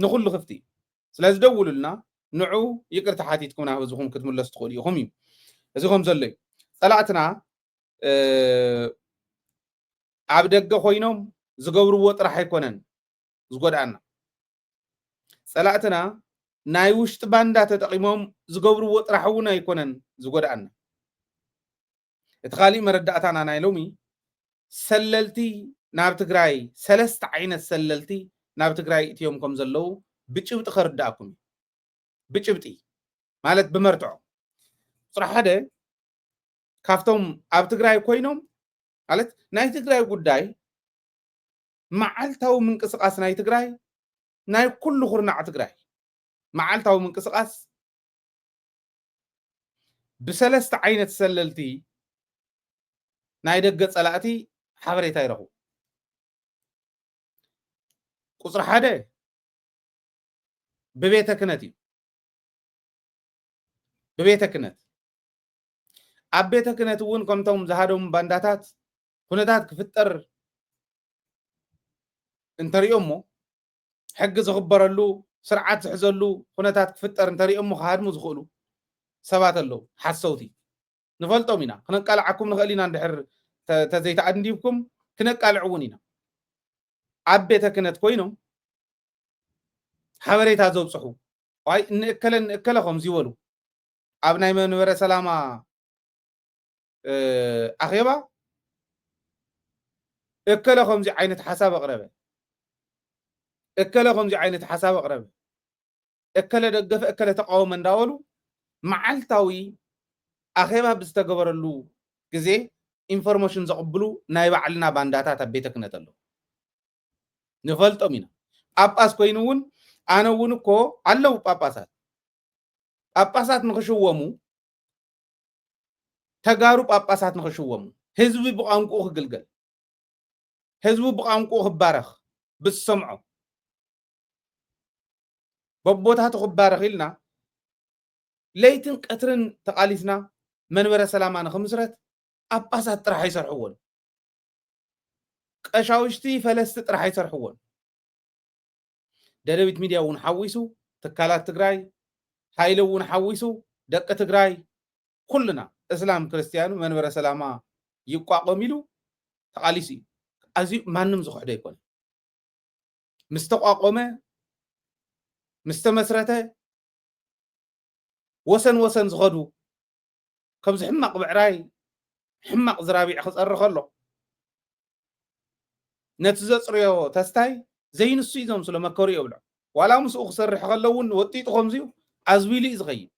ንኩሉ ክፍቲ ስለዚ ደውሉልና ንዑ ይቅርታ ሓቲትኩም ናብ ህዝብኩም ክትምለሱ ትኽእሉ ኢኹም እዩ እዚ ከም ዘሎ እዩ ፀላእትና ኣብ ደገ ኮይኖም ዝገብርዎ ጥራሕ ኣይኮነን ዝጎድኣና ፀላእትና ናይ ውሽጢ ባንዳ ተጠቂሞም ዝገብርዎ ጥራሕ እውን ኣይኮነን ዝጎድኣና እቲ ካሊእ መረዳእታና ናይ ሎሚ ሰለልቲ ናብ ትግራይ ሰለስተ ዓይነት ሰለልቲ ናብ ትግራይ እትዮም ከም ዘለው ብጭብጢ ከርዳእኩም ብጭብጢ ማለት ብመርትዖ ቁፅሪ ሓደ ካፍቶም ኣብ ትግራይ ኮይኖም ማለት ናይ ትግራይ ጉዳይ መዓልታዊ ምንቅስቃስ ናይ ትግራይ ናይ ኩሉ ኩርናዕ ትግራይ መዓልታዊ ምንቅስቃስ ብሰለስተ ዓይነት ሰለልቲ ናይ ደገ ፀላእቲ ሓበሬታ ይረኽቡ ቁፅሪ ሓደ ብቤተ ክህነት እዩ ብቤተ ክህነት ኣብ ቤተ ክህነት እውን ከምቶም ዝሃደሙ ባንዳታት ኩነታት ክፍጠር እንተሪኦም ሞ ሕጊ ዝኽበረሉ ስርዓት ዝሕዘሉ ኩነታት ክፍጠር እንተሪኦም ሞ ክሃድሙ ዝኽእሉ ሰባት ኣለው ሓሰውቲ ንፈልጦም ኢና ክነቃልዓኩም ንኽእል ኢና እንድሕር ተዘይተኣንዲብኩም ክነቃልዕ እውን ኢና ኣብ ቤተ ክህነት ኮይኖም ሓበሬታ ዘብፅሑ ዋይ እንእከለ ከምዚ ይበሉ ኣብ ናይ መንበረ ሰላማ ኣኼባ እከለ ከምዚ ዓይነት ሓሳብ ኣቕረበ እከለ ከምዚ ዓይነት ሓሳብ ኣቕረበ እከለ ደገፈ እከለ ተቃወመ እንዳበሉ መዓልታዊ ኣኼባ ብዝተገበረሉ ግዜ ኢንፎርሜሽን ዘቕብሉ ናይ ባዕልና ባንዳታት ኣብ ቤተ ክህነት ኣለዉ ንፈልጦም ኢና ጳጳስ ኮይኑ እውን ኣነ እውን እኮ ኣለው ጳጳሳት ንክሽወሙ ተጋሩ ጳጳሳት ንክሽወሙ ህዝቢ ብቋንቁኡ ክግልገል ህዝቢ ብቋንቁኡ ክባረኽ ብዝሰምዖ በቦታቱ ክባረኽ ኢልና ለይትን ቀትርን ተቃሊስና መንበረ ሰላማ ንክምስረት ጳጳሳት ጥራሕ ይሰርሕዎን ቀሻውሽቲ ፈለስቲ ጥራሕ ይሰርሕዎን ደደቢት ሚድያ እውን ሓዊሱ ትካላት ትግራይ ሃይለ እውን ሓዊሱ ደቂ ትግራይ ኩልና እስላም ክርስቲያኑ መንበረ ሰላማ ይቋቆም ኢሉ ተቃሊሱ እዩ ኣዝዩ ማንም ዝኽሕዶ ይኮነ ምስ ተቋቆመ ምስ ተመስረተ ወሰን ወሰን ዝኸዱ ከምዚ ሕማቕ ብዕራይ ሕማቕ ዝራቢዕ ክፀሪ ከሎ ነቲ ዘፅርዮ ተስታይ ዘይንሱ እዩ ዘምስሎ መከሩ የብልዖ ዋላ ምስኡ ክሰርሕ ከሎ እውን ወጢጡ ከምዚኡ ኣዝቢሉ እዩ ዝኸይድ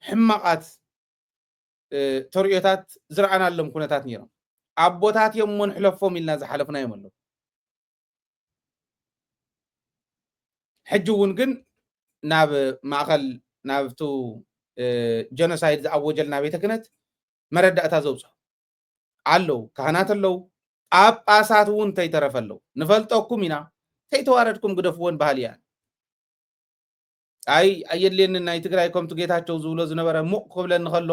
ሕማቃት ተሪኦታት ዝረኣናሎም ኩነታት ነይሮም ኣቦታት እዮም ሞ ንሕለፎም ኢልና ዝሓለፍናዮም ኣለዉ ሕጂ እውን ግን ናብ ማእኸል ናብቱ ጀኖሳይድ ዝኣወጀልና ቤተ ክህነት መረዳእታ ዘውፅሑ ኣለው ካህናት ኣለው ጳጳሳት እውን ተይተረፈ ኣለው ንፈልጠኩም ኢና ተይተዋረድኩም ግደፍዎን ባህል እያ ኣይ ኣየድልየኒ ናይ ትግራይ ከምቲ ጌታቸው ዝብሎ ዝነበረ ሙቕ ክብለኒ ከሎ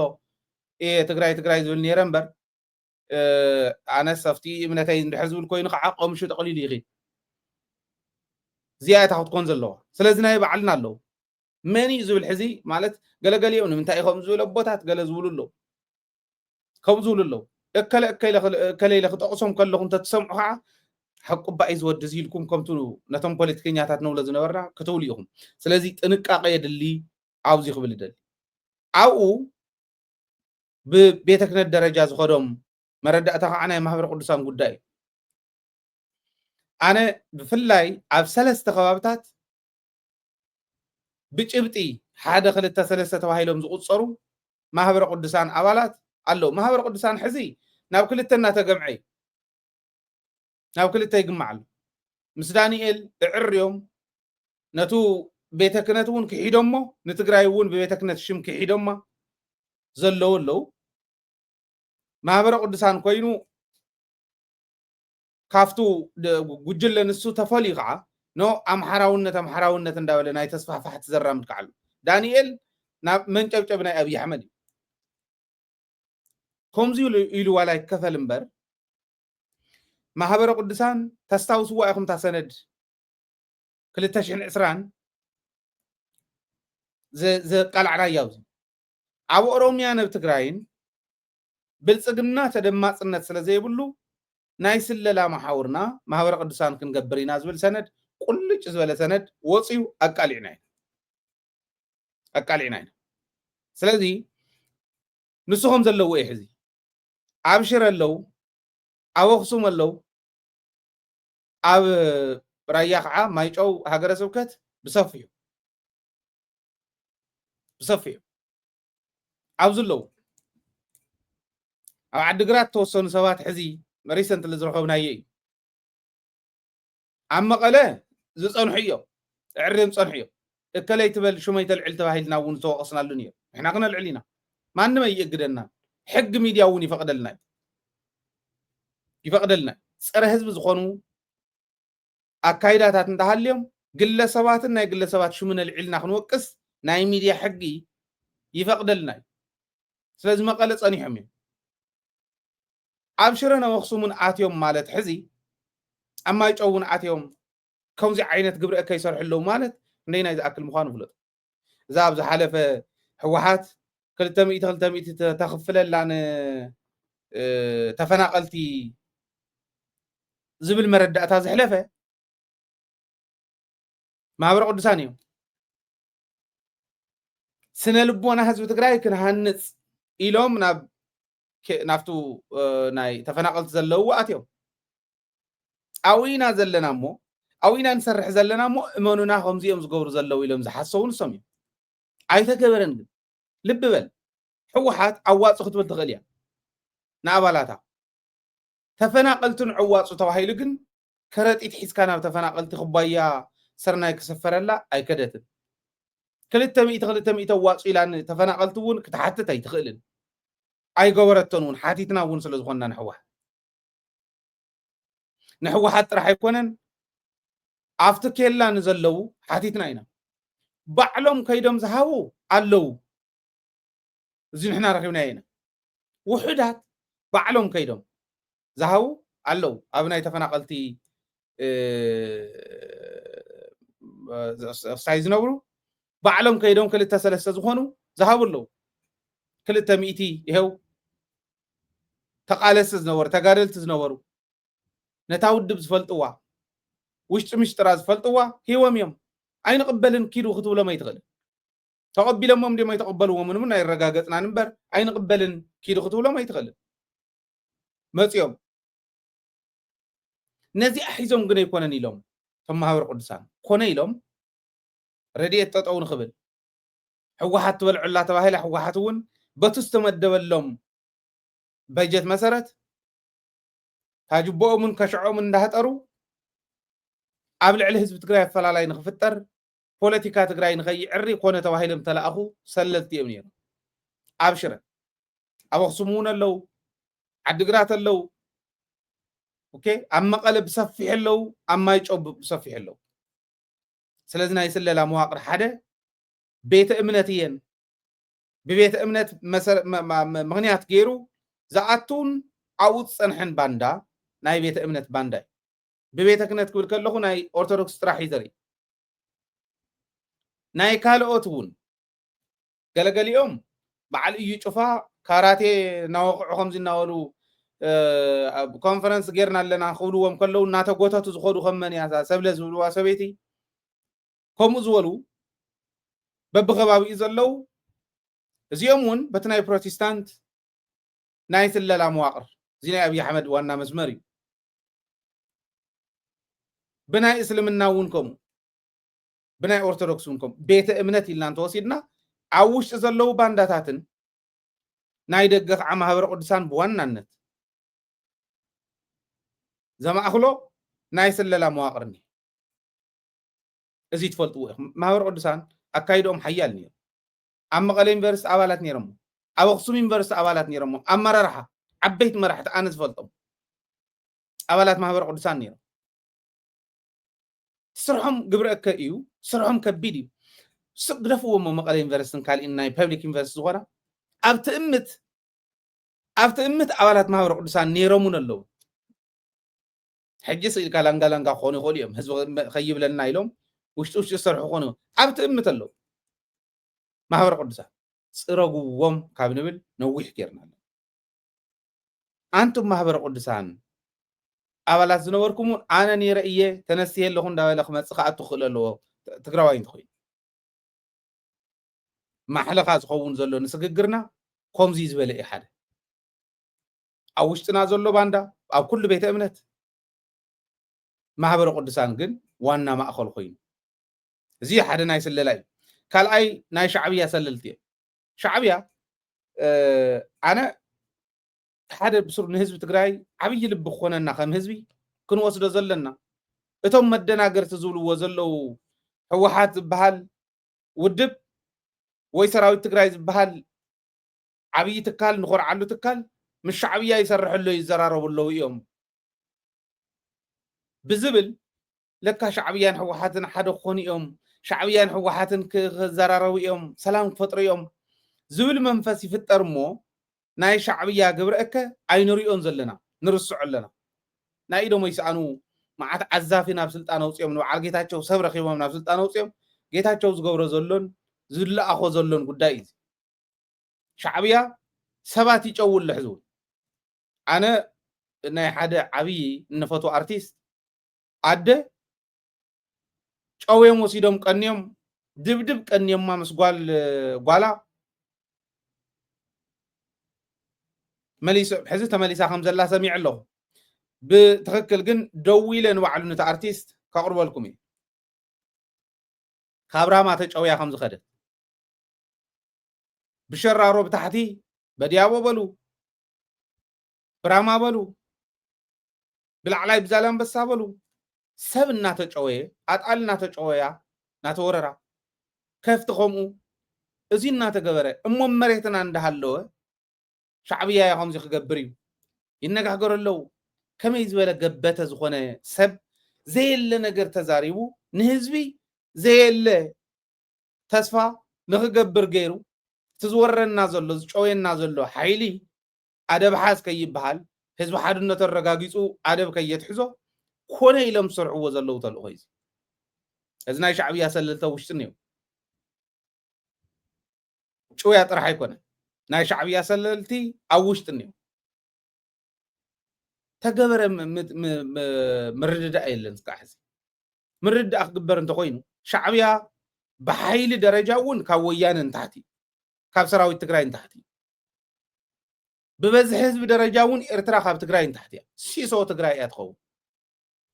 ትግራይ ዝብል ነይረ እምበር ኣነስ ኣብቲ እምነተይ እንድሕር ዝብል ኮይኑ ከዓ ቆምሹ ጠቕሊሉ ይኽእል ዝያታ ክትኮን ዘለዋ ስለዚ ናይ ባዕልና ኣለው መን እዩ ዝብል ሕዚ ማለት ገለገሊኦም ንምንታይ ከም ዝብል ኣቦታት ገለ ዝብሉ ኣለው ከም ዝብሉ ኣለው ከለይለ ክጠቕሶም ከለኹም ተትሰምዑ ከዓ حقبا إز ودزيلكم كمتو نتم بوليتيكيا تاتنولا زنورنا كتوليهم سلازي تنقاق يدلي عاوزي قبل دل أو ببيتك الدرجة زخدم مردأتها أنا ما هبر قدسان قداي أنا بفلاي أبسلس تخوابتات بجبتي حدا خلت تسلسة وهايلهم زقود صاروا ما هبر قدسان أولاد قالوا ما هبر قدسان حزي ناب كل التنا تجمعي ناب كل التجمع له مس دانيال عريوم نتو بيتك نتون كحيدمه نتقرايون ببيتك نتشم كحيدمه زلوا له ما هبر قدسان كوينو كافتو وجل نسو تفليقة نو أمحراونة نداول ناي تصفح فحت زرام كعلو دانيال من جبنا أبي أحمد كمزي يلو على كفل مبر ما هبر قدسان تستوسوا أخم تسند كل تشحن إسران ز قلعنا يوزن أو أروميا نبتقراين بالسجننا تدمع سنة سلزي بلو نايس اللي محاورنا ما هبر قدسان كنقبرينا زبل سند كل جزء سند وصيو أقال عناين سلازي نسوهم زلو إيه حزي أبشر اللو أو خصوم اللو أو رايقعة ما يجو هاجر سوكت بصفيه أو زلو أو عدقرات توصل سوات حزي مريسنت اللي زرقونا يي عم قاله زي صنحيه عرم صنحيه اكلي تبل شو ما يتلعل تباهيلنا ونسو اصلا لنيا احنا قلنا العلينا ما انما يقدرنا حق ميديا وني يفقدلنا صره حزب زخونو اكايداتات انتهاليوم ግለሰባትና የግለሰባት شو من العلنا خنوقس ناي ميديا حقي يفقدلنا ስለዚህ መቀለ ጸኒሖም እዮም أبشرنا وخصومن آتيوم مالت حزي أما يجون آتيوم كم زي عينة قبر أكي يصرح له مالت نينا إذا أكل مخانو فلت زاب زي حالة حوحات كل تميت تخفل لان تفناقلتي زبل مردأتها زي حلفة ما برقود سانيو سنة لبوانا هزو تقرأي كنا هنس إلوم ናፍቱ ናይ ተፈናቀልቲ ዘለዎ ኣትዮም ኣዊና ዘለና እሞ ኣዊና ንሰርሕ ዘለና እሞ እመኑና ከምዚኦም ዝገብሩ ዘለው ኢሎም ዝሓሰቡ ንሶም እዮም ኣይተገበረን ግን ልብ በል ሕወሓት ኣዋፁ ክትብል ትኽእል እያ ንኣባላታ ተፈናቀልትን ዕዋፁ ተባሂሉ ግን ከረጢት ሒዝካ ናብ ተፈናቀልቲ ክባያ ስርናይ ክሰፈረላ ኣይከደትን 200 ኣዋፁ ኢላ ተፈናቀልቲ እውን ክትሓትት ኣይትኽእልን أي جورتون حاتيتنا ونسل زخنا نحوها راح يكونن أفتكيلا نزلوا حاتيتنا هنا بعلم كيدم زهاو علو زين إحنا رخينا هنا وحدات بعلم كيدم زهاو علو أبناء تفناقلتي سايز نورو بعلم كيدم كل التسلسل زخونو زهاو اللو كل التميتي يهو تقالس زنور تقارلت زنورو نتاود دبز فلطوا وش تراز فلطوا هو ميم اين قبلن كيلو خطو لما يتغل تقبل امم دي ما يتقبلوا من يرغاغطنا نبر اين قبلن كيلو خطو لما يتغل مصيوم نزي احيزهم غني يكونن يلوم ثم هاور قدسان كون يلوم رديت تطون خبل حوحات تبلعلا تباهيل حوحاتون بتستمدبلهم بجت مسرت هاجبو من كشعو من دهترو قبل على حزب تግራይ فلالاي نخفتر ፖለቲካ ትግራይ ንኸይዕሪ ኮነ ተባሂሎም ተለኣኹ ሰለልቲ እዮም ነይሮም ኣብ ሽረ ኣብ ኣኽሱም እውን ኣለው ዓዲግራት ኣለው ኦኬ ኣብ መቐለ ብሰፊሕ ኣለው ኣብ ማይጨው ብሰፊሕ ኣለው ስለዚ ናይ ስለላ መዋቅር ሓደ ቤተ እምነት እየን ብቤተ እምነት ምክንያት ገይሩ ዝኣቱን ኣብኡ ዝፀንሐን ባንዳ ናይ ቤተ እምነት ባንዳ ብቤተ ክህነት ክብል ከለኹ ናይ ኦርቶዶክስ ጥራሕ እዩ ዘርኢ ናይ ካልኦት እውን ገለገሊኦም በዓል እዩ ጩፋ ካራቴ ናወቕዑ ከምዚ እናበሉ ኮንፈረንስ ጌርና ኣለና ክብልዎም ከለው እናተጎተቱ ዝኸዱ ከመን እያ ሰብለ ዝብልዋ ሰበይቲ ከምኡ ዝበሉ በብኸባቢኡ ዘለው እዚኦም እውን በቲ ናይ ፕሮቴስታንት ናይ ስለላ መዋቅር እዚ ናይ ኣብይ ኣሕመድ ዋና መስመር እዩ ብናይ እስልምና እውን ከምኡ ብናይ ኦርቶዶክስ እውን ከምኡ ቤተ እምነት ኢልና እንተወሲድና ኣብ ውሽጢ ዘለው ባንዳታትን ናይ ደገ ከዓ ማህበረ ቅዱሳን ብዋናነት ዘማእኽሎ ናይ ስለላ መዋቅር እኒሄ እዚ ትፈልጥዎ ኢኹም ማህበረ ቅዱሳን ኣካይዶም ሓያል ነይሩ ኣብ መቐለ ዩኒቨርሲቲ ኣባላት ነይሮም ኣብ ኣኽሱም ዩኒቨርሲቲ ኣባላት ነይሮም ኣመራርሓ ዓበይቲ መራሕቲ ኣነ ዝፈልጦም ኣባላት ማህበረ ቅዱሳን ነይሮም ስርሖም ግብረእከ እዩ ስርሖም ከቢድ እዩ ግደፍዎም መቐለ ዩኒቨርሲቲን ካልእን ናይ ፐብሊክ ዩኒቨርሲቲ ዝኾና ኣብ ትእምት ኣባላት ማህበረ ቅዱሳን ነይሮምን ኣለው ሕጂ ስኢልካ ላንጋላንጋ ክኾኑ ይኽእሉ እዮም ህዝቢ ከይብለና ኢሎም ውሽጢ ዝሰርሑ ክኾኑ ኣብ ትእምት ኣለው ማህበረ ቅዱሳን ፅረግዎም ካብ ንብል ነዊሕ ጌርና ኣሎ ኣንቱም ማህበረ ቅዱሳን ኣባላት ዝነበርኩም ኣነ ነይረ እየ ተነስየ ኣለኹ እንዳበለ ክመፅእ ከዓ ትኽእል ኣለዎ ትግራዋይ እንተኮይኑ ማሕለኻ ዝኸውን ዘሎ ንስግግርና ከምዚ ዝበለ እዩ ሓደ ኣብ ውሽጥና ዘሎ ባንዳ ኣብ ኩሉ ቤተ እምነት ማህበረ ቅዱሳን ግን ዋና ማእኸል ኮይኑ እዚ ሓደ ናይ ስለላ እዩ ካልኣይ ናይ ሻዕብያ ሰለልቲ እዮም ሻዕብያ ኣነ ሓደ ብስሩ ንህዝቢ ትግራይ ዓብይ ልቢ ክኾነና ከም ህዝቢ ክንወስዶ ዘለና እቶም መደናገርቲ ዝብልዎ ዘለው ህወሓት ዝበሃል ውድብ ወይ ሰራዊት ትግራይ ዝበሃል ዓብይ ትካል ንኮርዓሉ ትካል ምስ ሻዕብያ ይሰርሐሉ ይዘራረቡ ኣለው እዮም ብዝብል ለካ ሻዕብያን ህወሓትን ሓደ ክኾኑ እዮም ሻዕብያን ህወሓትን ክዘራረቡ እዮም ሰላም ክፈጥሩ እዮም ዝብል መንፈስ ይፍጠር እሞ ናይ ሻዕብያ ግብረእከ ኣይንሪኦን ዘለና ንርስዑ ኣለና ናይ ኢዶም ይሰኣኑ መዓት ዓዛፊ ናብ ስልጣን ኣውፅኦም ንበዓል ጌታቸው ሰብ ረኺቦም ናብ ስልጣን ኣውፅኦም ጌታቸው ዝገብሮ ዘሎን ዝለኣኾ ዘሎን ጉዳይ እዩ ሻዕብያ ሰባት ይጨውሉ ሕዝቡ ኣነ ናይ ሓደ ዓብይ እነፈቱ ኣርቲስት ኣደ ጨውዮም ወሲዶም ቀንዮም ድብድብ ቀንዮማ ምስ ጓላ መሊሱ ሕዚ ተመሊሳ ከም ዘላ ሰሚዕ ኣለኹ ብትክክል ግን ደው ኢለ ንባዕሉ ነቲ ኣርቲስት ካቅርበልኩም እዩ ካብ ራማ ተጨውያ ከም ዝኸደት ብሸራሮ ብታሕቲ በዲያቦ በሉ ብራማ በሉ ብላዕላይ ብዛላንበሳ በሉ ሰብ እናተጨወየ ኣጣል እናተጨወያ እናተወረራ ከፍቲ ከምኡ እዚ እናተገበረ እሞ መሬትና እንዳሃለወ ሻዕብያ ከምዚ ክገብር እዩ ይነጋገሩ ኣለው ከመይ ዝበለ ገበተ ዝኾነ ሰብ ዘየለ ነገር ተዛሪቡ ንህዝቢ ዘየለ ተስፋ ንክገብር ገይሩ ትዝወረና ዘሎ ዝጨወየና ዘሎ ሓይሊ ኣደብ ሓዝ ከይበሃል ህዝቢ ሓድነቱ ረጋጊፁ ኣደብ ከየትሕዞ ኮነ ኢሎም ዝሰርሕዎ ዘለው ተልእኮ እዩ እዚ ናይ ሻዕብያ ሰለልተ ውሽጢ እኒኦ ጭውያ ጥራሕ ኣይኮነ ናይ ሻዕብያ ሰለልቲ ኣብ ውሽጢ እኒኦ ተገበረ ምርድዳእ የለን እስካዕ ሕዚ ምርድዳእ ክግበር እንተኮይኑ ሻዕብያ ብሓይሊ ደረጃ እውን ካብ ወያነ ንታሕቲ ካብ ሰራዊት ትግራይ ንታሕቲ ብበዝሒ ህዝቢ ደረጃ እውን ኤርትራ ካብ ትግራይ ንታሕቲ እያ ሲሶ ትግራይ እያ ትኸውን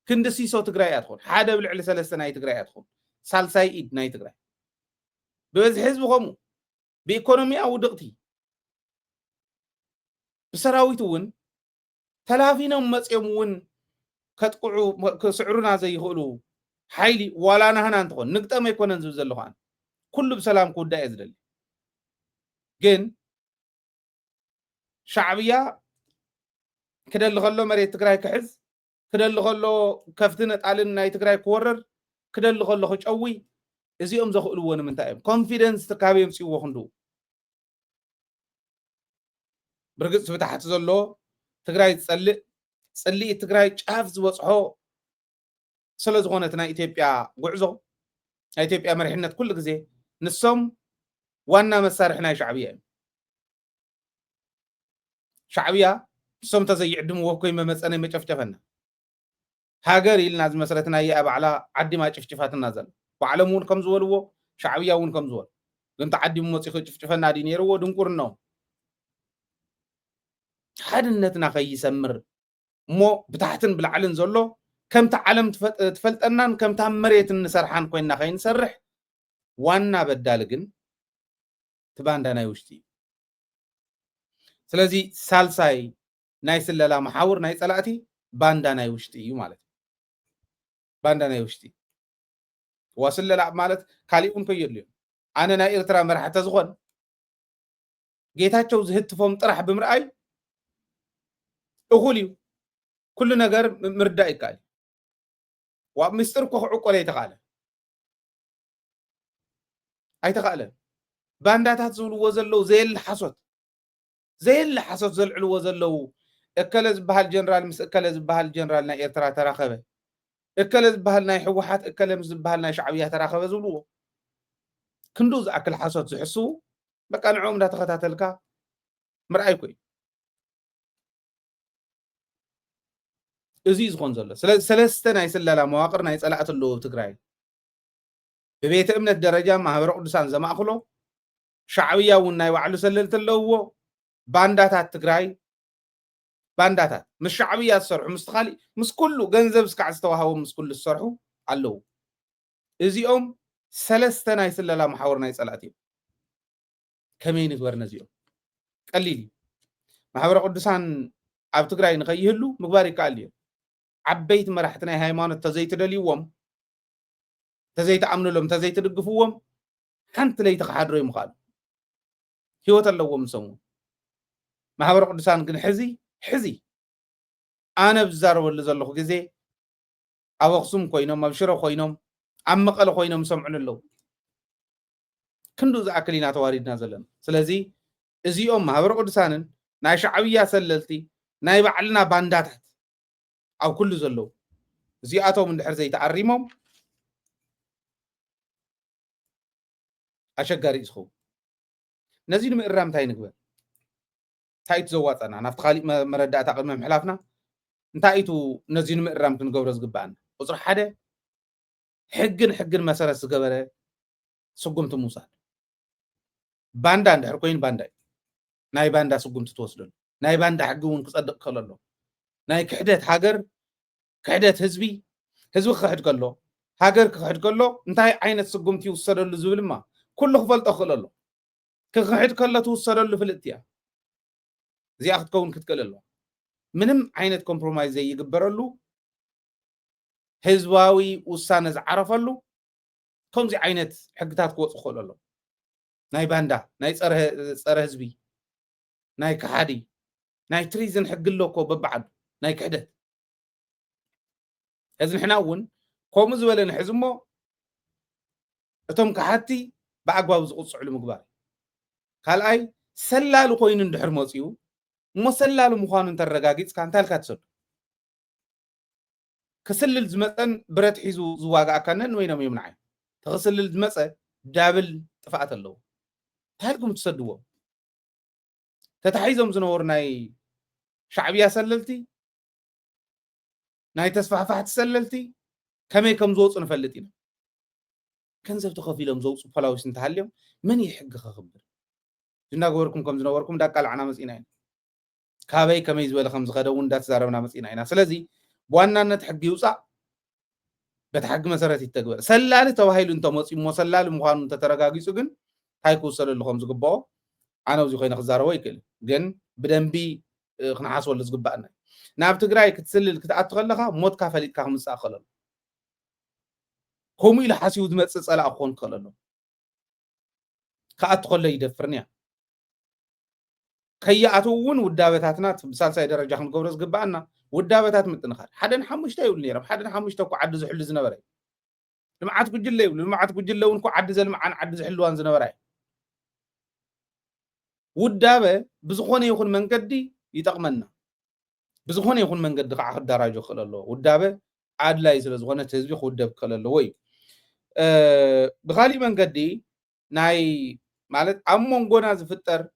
ክንዲ ሲሶ ትግራይ እያ ትኸውን ሓደ ብልዕሊ ሰለስተ ናይ ትግራይ እያ ትኸውን ሳልሳይ ኢድ ናይ ትግራይ ብበዝሒ ህዝቢ ከምኡ ብኢኮኖሚያ ውድቕቲ ብሰራዊት እውን ተላፊኖም መፅኦም እውን ከጥቅዑ ክስዕሩና ዘይኽእሉ حيلي ولا نهنا نتخون نقطة ما يكون نزوز اللخان كله بسلام كودا يزدل جن شعبية كده اللي غلو مريت تقراي كحز كده اللي غلو كفتنة علينا يتقراي كورر كده اللي غلو خش قوي إزيهم زخلوا وانا من تايم confidence تكابيم سيو خندو برجع فتحت زلوا تقراي تصلي تقراي شاف زوصحو سلز غونتنا إثيوبيا قعزو إثيوبيا مرحنا كل جزء نصهم وانا مسارحنا شعبية سوم تزي عدم وكوي ما مسألة ما شفتفنا هاجر يلنا مسألتنا هي أبع على عدي ما شفتفات النازل وعلمون كم زول شعبية ون كم زول أنت عدي ما شفتفنا دينيرو ودنكرنا حد النتنا خي يسمر مو بتاعتن بالعلن زلو كم تعلم تفلت أنن كم تعمريت النسرحان كوينا خي نسرح وانا بدالجن تبان دانا يوشتي سلازي سالساي نايس اللي محاور نايس علاتي باندانا يوشتي مالت باندانا يوشتي واصل للعب مالت خالي أم كير اليوم أنا ناير ترى مرحة تزغن جيتها زهدت فهم طرح بمرأي أقوليو كل نجار مردائي قال ومستر كوخ ولا يتقال أي تقال باندات هتزول وزلو زي الحصد زي اللي حصل زل علو وزلو اكلز بهال جنرال مس اكلز بهال جنرال نا ايرترا تراخبه اكلز بهال نا حوحات اكلز بهال نا شعبيه تراخبه زلو كندوز اكل حصد زحسو بقى نعوم دا تخاتلكا مرأيكوي ازيز خون زله سلسته ناي سلالا مواقر ناي صلات له تግራይ ببيت امنه درجه ማህበረ ቅዱሳን ዘማእخلو شعبيه وناي وعلو سللت لهو بانداتات تግራይ بانداتات مش شعبيه الصرح مستخالي مس كله ገንዘብ እስከ አስተዋሃው مس كله الصرح አለው እዚኦም ሰለስተ ናይ ስለላ ማሕወር ናይ ጸላእት እዩ ከመይ ንግበርና እዚኦም ቀሊል ማሕበረ ቅዱሳን ኣብ ትግራይ ንኸይህሉ ምግባር ይካኣል እዩ ዓበይቲ መራሕቲ ናይ ሃይማኖት ተዘይትደልይዎም ተዘይተኣምኑሎም ተዘይትድግፍዎም ሓንቲ ለይቲ ክሓድሮ ይምኻሉ ህይወት ኣለዎም ሰሙ ማሕበረ ቅዱሳን ግን ሕዚ ኣነ ብዛረበሉ ዘለኹ ግዜ ኣብ ኣኽሱም ኮይኖም ኣብ ሽረ ኮይኖም ኣብ መቐለ ኮይኖም ሰምዑን ኣለዉ ክንዱ ዝኣክል ኢና ተዋሪድና ዘለና ስለዚ እዚኦም ማሕበረ ቅዱሳንን ናይ ሻዕብያ ሰለልቲ ናይ ባዕልና ባንዳታት ኣብ ኩሉ ዘለዉ እዚኣቶም እንድሕር ዘይተኣሪሞም ኣሸጋሪ ዝኸውን ነዚ ንምእራም እንታይ ንግበር እንታይ እዩ ዘዋፀና ናብቲ ካሊእ መረዳእታ ቅድሚ ምሕላፍና እንታይ እዩ ነዚ ንምእራም ክንገብሮ ዝግባአና ቁፅሪ ሓደ ሕግን መሰረት ዝገበረ ስጉምቲ ምውሳድ ባንዳ እንድሕር ኮይኑ ባንዳ እዩ ናይ ባንዳ ስጉምቲ ትወስደሉ ናይ ባንዳ ሕጊ እውን ክፀድቅ ክኽእል ኣሎ ናይ ክሕደት ሃገር ክሕደት ህዝቢ ክሕድ ከሎ ሃገር ክሕድ ከሎ እንታይ ዓይነት ስጉምቲ ይውሰደሉ ዝብልማ ኩሉ ክፈልጦ ክኽእል ኣሎ ክሕድ ከሎ ትውሰደሉ ፍልጥቲ እያ እዚኣ ክትከውን ክትክእል ኣለዋ ምንም ዓይነት ኮምፕሮማይዝ ዘይግበረሉ ህዝባዊ ውሳነ ዝዓረፈሉ ከምዚ ዓይነት ሕግታት ክወፁ ክኽእል ኣሎ ናይ ባንዳ ናይ ፀረ ህዝቢ ናይ ከሓዲ ናይ ትሪዝን ሕጊ ኣሎ እኮ በብዓዱ ናይ ክሕደት እዚ ንሕና እውን ከምኡ ዝበለ ንሕዚ እሞ እቶም ከሓቲ ብኣግባቡ ዝቕፅዕሉ ምግባር ካልኣይ ሰላሉ ኮይኑ እንድሕር መፅኡ እሞ ሰላሉ ምዃኑ እንተረጋጊፅካ እንታይ ኢልካ ትሰዱ ክስልል ዝመፀን ብረት ሒዙ ዝዋጋእካ ነንወይኖም እዮም ንዓይ ተኽስልል ዝመፀ ዳብል ጥፍኣት ኣለዎ እንታይ ኢልኩም ትሰድዎ ተታሒዞም ዝነበሩ ናይ ሻዕብያ ሰለልቲ ናይ ተስፋሕፋሕቲ ሰለልቲ ከመይ ከም ዝወፁ ንፈልጥ ኢና ገንዘብ ተኸፊሎም ዘውፁ ፖላዊስ እንተሃልዮም መን ይሕጊ ከኽብር ዝናገበርኩም ከም ዝነበርኩም እንዳቃልዓና መፂና ኢና ካበይ ከመይ ዝበለ ከም ዝኸደ እውን እንዳተዛረብና መፂና ኢና ስለዚ ብዋናነት ሕጊ ይውፃእ በቲ ሕጊ መሰረት ይተግበር ሰላሊ ተባሂሉ እንተመፂኡ እሞ ሰላሊ ምዃኑ እንተተረጋጊፁ ግን እንታይ ክውሰደሉ ከም ዝግብኦ ኣነ እዚ ኮይነ ክዛረቦ ይክእል ግን ብደንቢ ክንሓስበሉ ዝግባአና ናብ ትግራይ ክትስልል ክትኣቱ ከለካ ሞትካ ፈሊጥካ ክምፃእ ክእል ኣሎ كومي لحاسي ودمت على أخون كلله كأت خلّي يدفرني كياتون ودابتاتنا بسالساي درجة خن قبرز قبعنا ودابتات متنخر حدا حمش تايول نيرم حدا حمش تاكو عد زحل زنبري لما عاد كجلي لما عاد كجلي ونكو عد زل معان عد زحلوان زنبري ودابه بزخونه يكون منقدي يتقمنا بزخونه يكون منقد قاع دراجه خلله ودابه عاد لا يسل زخونه تزبي خدب خلله وي بخالي منقدي ناي مالت امونغونا زفطر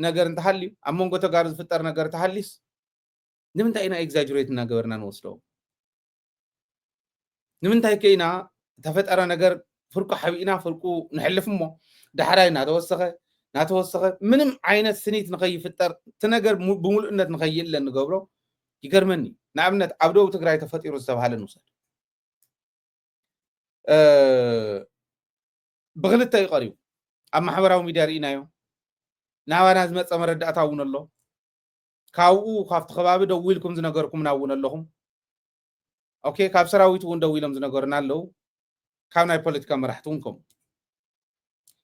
ነገር እንተሃሊ ኣብ መንጎ ተጋሩ ዝፍጠር ነገር ተሃሊስ ንምንታይ ኢና ኤግዛጀሬት እናገበርና ንወስዶ ንምንታይ ከይና ተፈጠረ ነገር ፍርቁ ሓቢእና ፍርቁ ንሕልፍ እሞ ዳሕራይ ናተወሰኸ ምንም ዓይነት ስኒት ንኸይፍጠር እቲ ነገር ብምሉእነት ንኸይእለን ንገብሮ ይገርመኒ ንኣብነት ኣብ ደቡብ ትግራይ ተፈጢሩ ዝተባሃለ ንውሰድ ብክልተ ይቐርዩ ኣብ ማሕበራዊ ሚድያ ርኢናዮ ናባና ዝመፀ መረዳእታ እውን ኣሎ ካብኡ ካብቲ ከባቢ ደው ኢልኩም ዝነገርኩም ናውን ኣለኹም ኦኬ ካብ ሰራዊት እውን ደው ኢሎም ዝነገሩና ኣለው ካብ ናይ ፖለቲካ መራሕቲ እውን ከም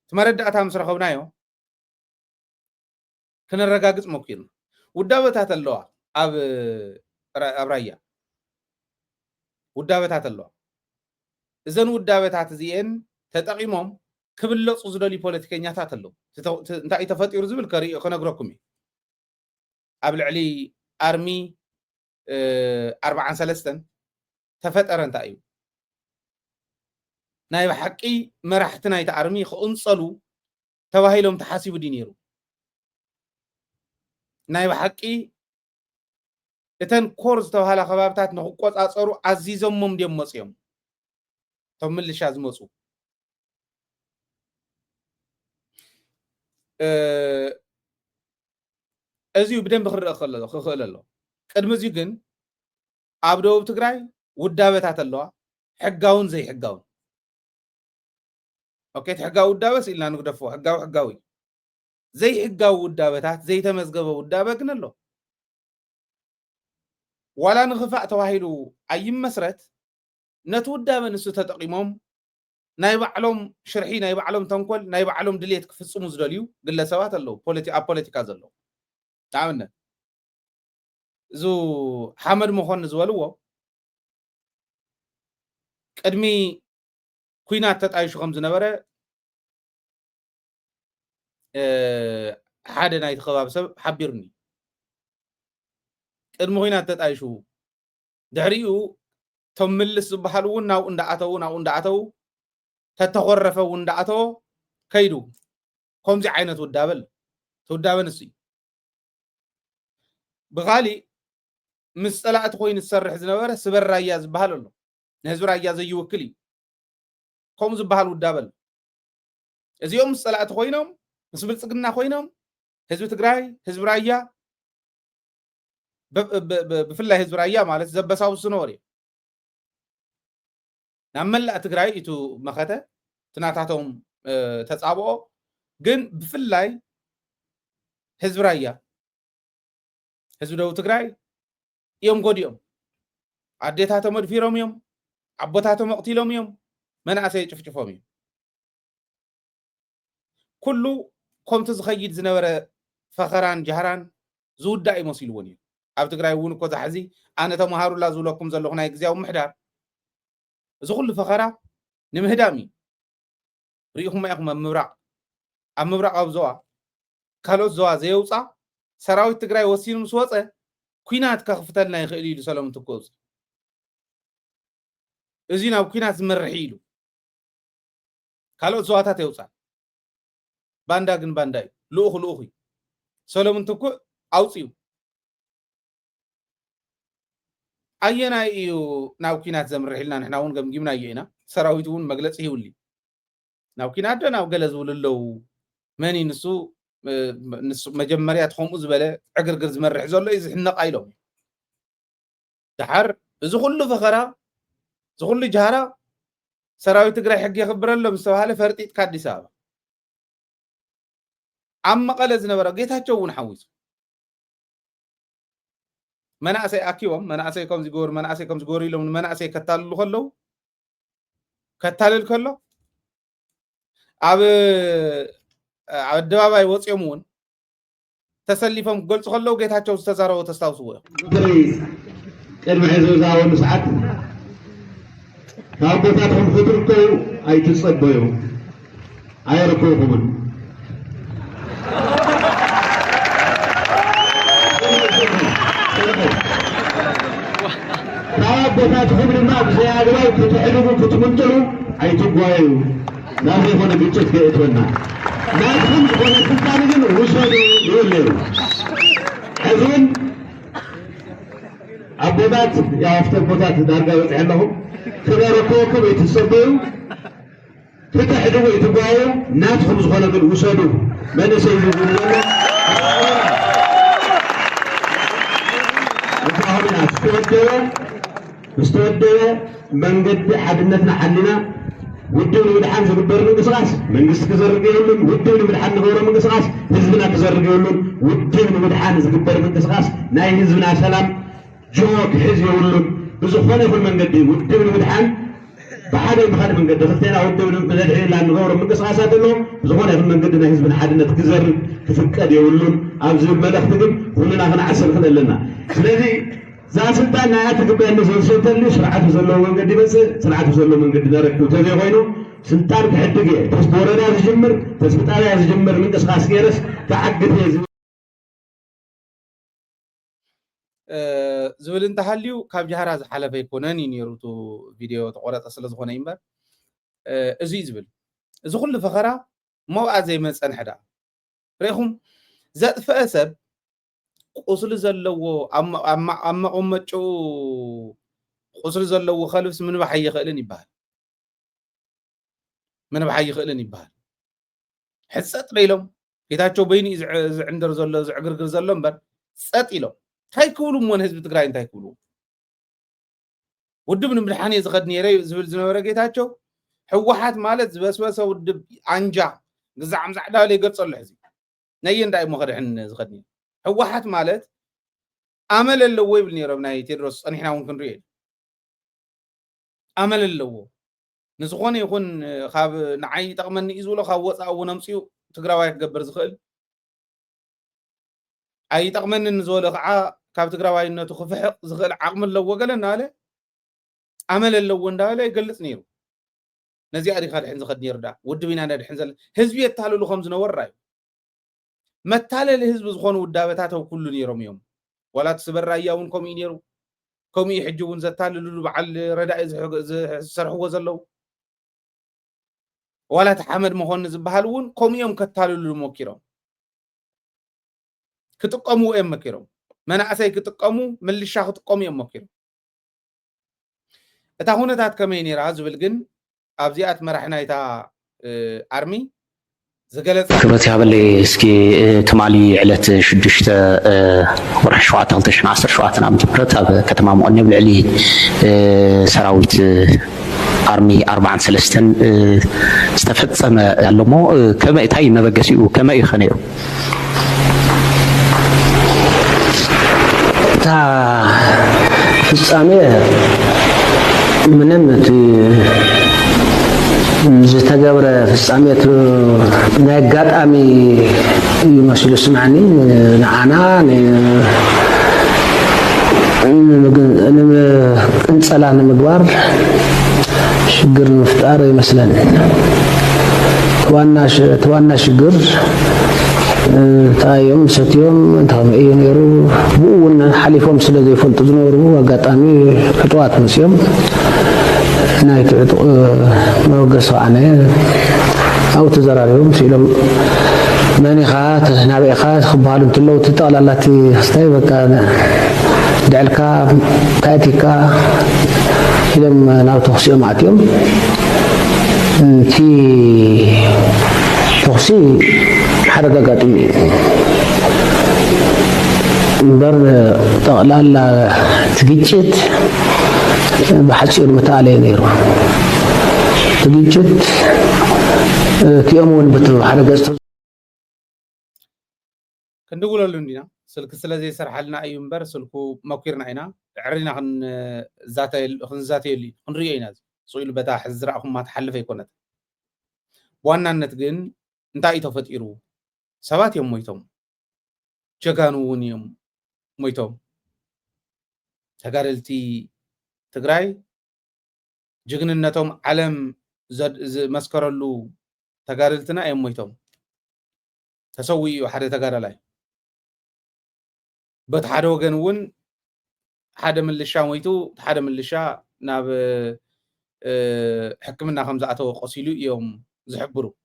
እቲ መረዳእታ ምስ ረኸብናዮ ክንረጋግፅ ሞኪርና ውዳበታት ኣለዋ ኣብ ራያ ውዳበታት ኣለዋ እዘን ውዳበታት እዚአን ተጠቂሞም ክብለፁ ዝደልዩ ፖለቲከኛታት ኣለዉ እንታይ ተፈጢሩ ዝብል ከነግረኩም ኣብ ልዕሊ ኣርሚ 43 ተፈጠረ እንታይ እዩ ናይ ብሓቂ መራሕቲ ናይቲ ኣርሚ ክቕንፀሉ ተባሂሎም ተሓሲቡ ዲ ነይሩ ናይ ብሓቂ እተን ኮር ዝተባሃላ ከባብታት ንክቆፃፀሩ ኣዚዞሞም ድዮም መፅዮም እቶም ምልሻ ዝመፁ እዚዩ ብደንብ ክርአ ክኽእል ኣሎ ቅድሚ እዚዩ ግን ኣብ ደቡብ ትግራይ ውዳበታት ኣለዋ ሕጋውን ዘይሕጋውን ኦኬ ሕጋዊ ውዳበስ ኢልና ንግደፎ ሕጋዊ ዘይሕጋዊ ውዳበታት ዘይተመዝገበ ውዳበ ግን ኣሎ ዋላ ንኽፋእ ተባሂሉ ኣይመስረት ነቲ ውዳበ ንሱ ተጠቂሞም ናይ ባዕሎም ሽርሒ ናይ ባዕሎም ተንኮል ናይ ባዕሎም ድሌት ክፍፅሙ ዝደልዩ ግለሰባት ኣለዉ ኣብ ፖለቲካ ዘለዉ ንኣብነት እዙ ሓመድ መኮን ዝበልዎ ቅድሚ ኩናት ተጣይሹ ከም ዝነበረ ሓደ ናይቲ ከባቢ ሰብ ሓቢሩኒ ቅድሚ ኩናት ተጣይሹ ድሕሪኡ ቶም ምልስ ዝበሃሉ እውን ናብኡ እንዳኣተው ተተኮረፈ እውን እንዳኣተዎ ከይዱ ከምዚ ዓይነት ውዳበል ተውዳበ ንሱ ብኻሊእ ምስ ፀላእቲ ኮይኑ ዝሰርሕ ዝነበረ ስበር ራያ ዝበሃል ኣሎ ንህዝቢ ራያ ዘይውክል እዩ ከምኡ ዝበሃል ውዳበል እዚኦም ምስ ፀላእቲ ኮይኖም ምስ ብልፅግና ኮይኖም ህዝቢ ትግራይ ህዝቢ ራያ ብፍላይ ህዝቢ ራያ ማለት ዘበሳውሱ ነበሩ ናብ መላእ ትግራይ እቱ መኸተ ትናታቶም ተጻብኦ ግን ብፍላይ ህዝቢ ራያ ህዝቢ ደቡብ ትግራይ እዮም ጎዲኦም ኣዴታቶም መድፊሮም እዮም ዓቦታቶም መቕቲሎም እዮም መናእሰይ ጭፍጭፎም እዮም ኩሉ ከምቲ ዝኸይድ ዝነበረ ፈኸራን ጃህራን ዝውዳእ ይመስልዎን እዩ ኣብ ትግራይ እውን እኮ ዝሓዚ ኣነ ተመሃሩላ ዝብለኩም ዘለኹ ናይ ግዝያዊ ምሕዳር እዚ ኩሉ ፈኸራ ንምህዳም እዩ ርኢኹም ኢኹም ኣብ ምብራቕ ኣብ ዞባ ካልኦት ዞባ ዘየውፃእ ሰራዊት ትግራይ ወሲኑ ምስ ወፀ ኩናት ከኽፍተልና ይኽእል ኢሉ ሰሎሞን ትኮዝ እዚ ናብ ኩናት ዝመርሕ ኢሉ ካልኦት ዞባታት የውፃእ ባንዳ ግን ባንዳ እዩ ልኡኽ እዩ ሰሎሞን ትኩእ ኣውፅዩ ኣየናይ እዩ ናብ ኩናት ዘምርሕ ኢልና ንሕና እውን ገምጊምና እዩ ኢና ሰራዊት እውን መግለፂ ይውሊ ናብ ኩናት ዶ ናብ ገለ ዝብሉ ኣለው መኒ ንሱ መጀመርያ ከምኡ ዝበለ ዕግርግር ዝመርሕ ዘሎ እዩ ዝሕነቕ ኢሎም ድሓር እዚ ኩሉ ፈኸራ እዚ ኩሉ ጃህራ ሰራዊት ትግራይ ሕጊ የኽብረሎም ዝተባሃለ ፈርጢጥካ ኣዲስ ኣበባ ኣብ መቐለ ዝነበረ ጌታቸው እውን ሓዊሱ መናእሰይ ኣኪቦም መናእሰይ ከም ዝገበሩ ኢሎም ንመናእሰይ ከታልሉ ከለው كتالل كله الدبابة وصيمون تسليفهم قلت خلوا جيتها استزاروا وتستوسوا كلمة حزوزاون ساعات كابوتاتهم خطرتو أي تصبيو أي ركوبهم كابوتاتهم لما بزي عقلاو كتحلوه كتمنتلو أي تقوايو لا يكون بيتشت كيتونا لا يكون كتانين وصولي يوليو حزون عبودات يا أفتر بودات دارجا وتعلهم كذا ركوكم يتسبوا فتحوا ويتباعوا ناس خمس غلب وصلوا ما نسيبوا لنا وفاهم ناس استودوا من قد حدنتنا حلنا ودون مدحان زبر من قصاص من قص كزرق يقولون ودون مدحان غور من قصاص حزبنا كزرق يقولون ودون مدحان زبر من قصاص ناي حزبنا سلام جوك حزب يقولون بزخونه في المنقد ودون مدحان بحاجه بخاد من قد خلتنا ودون مدحان لان غور من قصاصات لهم بزخونه في المنقد حزبنا حدنا كزر تفكد يقولون ابز ملختكم كلنا غنا عسل خللنا ስለዚህ ዛስልጣን አያተከበ ያነሰው ሰተል ስርዓቱ ዘሎ መንገድ ይበጽ ስርዓቱ ዘሎ መንገድ ደረክቱ ተዘ ሆይኑ ስልጣን ከሕድገ ተስቦረዳ ዝጅምር ተስብጣሪያ ዝጅምር ምንቅስቃስ ገረስ ተዓግተ ዝብል እንተሃልዩ ካብ ጃሃራ ዝሓለፈ ይኮነን ይነሩቱ ቪድዮ ተቆረጠ ስለ ዝኾነ ይምበር እዚ ዝብል እዚ ኩሉ ፈኸራ ሞብኣ ዘይመፀን ሕዳ ሪኢኹም ዘጥፍአ ሰብ ቁስሊ ዘለዎ ኣብ መቐመጩ ቁስሊ ዘለዎ ከልብስ ምንባሕ ኣይኽእልን ይበሃል ምንባሕ ኣይኽእልን ይበሃል ሕፀጥ ኢሎም ጌታቸው በይኒ ዝዕንደር ዘሎ ዝዕግርግር ዘሎ እምበር ፀጥ ኢሎም እንታይ ክብሉ እሞን ህዝቢ ትግራይ እንታይ ክብሉ ውድብ ንምድሓን እየ ዝኸድ ነይረ ዝብል ዝነበረ ጌታቸው ሕወሓት ማለት ዝበስበሰ ውድብ አንጃ ግዛዕ ምዛዕ ዳበለ ይገልፀሉ ሕዚ ነየ እንዳይ እሞ ከድሕን ዝኸድ ነይረ ሕወሓት ማለት ኣመል ኣለዎ ይብል ነይሮም ናይ ቴድሮስ ፀኒሕና እውን ክንሪኦ ኣመል ኣለዎ ንዝኾነ ይኹን ካብ ንዓይ ይጠቕመኒ እዩ ዝብሎ ካብ ወፃእ እውን ኣምፅኡ ትግራዋይ ክገብር ዝኽእል ኣይጠቕመንን ዝበሎ ከዓ ካብ ትግራዋይነቱ ክፍሕቕ ዝኽእል ዓቕሚ ኣለዎ ገለ እናበለ ኣመል ኣለዎ እንዳበለ ይገልፅ ነይሩ ነዚኣ ዲኻ ድሕን ዝኸድ ነይሩ ዳ ውድብ ኢና ድሕን ዘለ ህዝቢ የተሃልሉ ከም ዝነበራ እዩ መታለል ህዝቢ ዝኾኑ ውዳበታት ኣብ ኩሉ ነይሮም እዮም ወላት ስበራያ እውን ከምኡ ነይሩ ከምኡ ሕጂ እውን ዘታልልሉ በዓል ረዳኢ ዝሰርሕዎ ዘለው ወላት ሓመድ መኾኒ ዝበሃል እውን ከምኡዮም ከታልልሉ ሞኪሮም ክጥቀሙ እዮም መኪሮም መናእሰይ ክጥቀሙ ምልሻ ክጥቀሙ እዮም መኪሮም እታ ኩነታት ከመይ ነይራ ዝብል ግን ኣብዚኣት መራሒ ናይታ ኣርሚ ክብረት ያበለይ እስኪ ትማሊ ዕለት 6 ወርሒ 7 2017 ዓመተ ምህረት ኣብ ከተማ መቐለ ብልዕሊ ሰራዊት ኣርሚ 43 ዝተፈጸመ ያለሞ ከመይ ታይ መበገሲኡ ከመይ ኸነዩ ታ ፍጻሜ ምንም ዝተገብረ ፍጻሜት ናይ ኣጋጣሚ ይመስሉ ስማዕኒ ንዓና ቅንፀላ ንምግባር ሽግር ንምፍጣር ይመስለን ተዋና ሽግር ታዮም ሰትዮም እንታይ እዩ ነይሩ ብኡ እውን ሓሊፎም ስለ ዘይፈልጡ ዝነበሩ ኣጋጣሚ ዕጡዋት መሲዮም ናይ ትዕጡቕ መወገስ ኣነ ኣው ተዘራሪቦም ሲሎም መንኻ ናብኢኻ ክበሃሉ እንትለው ትጠቕላላቲ ክስታይ በቃ ድዕልካ ታእቲካ ኢሎም ናብ ተኽሲኦም ኣትዮም እቲ ተኽሲ ሓደጋ ኣጋጢሙ እዩ እምበር ጠቕላላ ትግጭት بحثي المتعالي نيرو تجيت تيامون بتو حركة كندقول لنا سلك سلازي سرحلنا أي مبر سلكو موكيرنا هنا عرينا خن ذاتي اللي خن ريينا صويل بتا حزرأهم ما تحلف يكونت وانا نتجن انتاي تفتيرو سبات يوم مويتهم جغانو يوم مويتهم تقارلتي تقراي جغننتهم علم مسكرلو تقارلتنا يوم مويتهم تسوي حدا تقارلاي بت حدا وغنون حدا من اللشا مويتو حدا من اللشا ناب حكمنا خمسة أتو قصيلو يوم زحبرو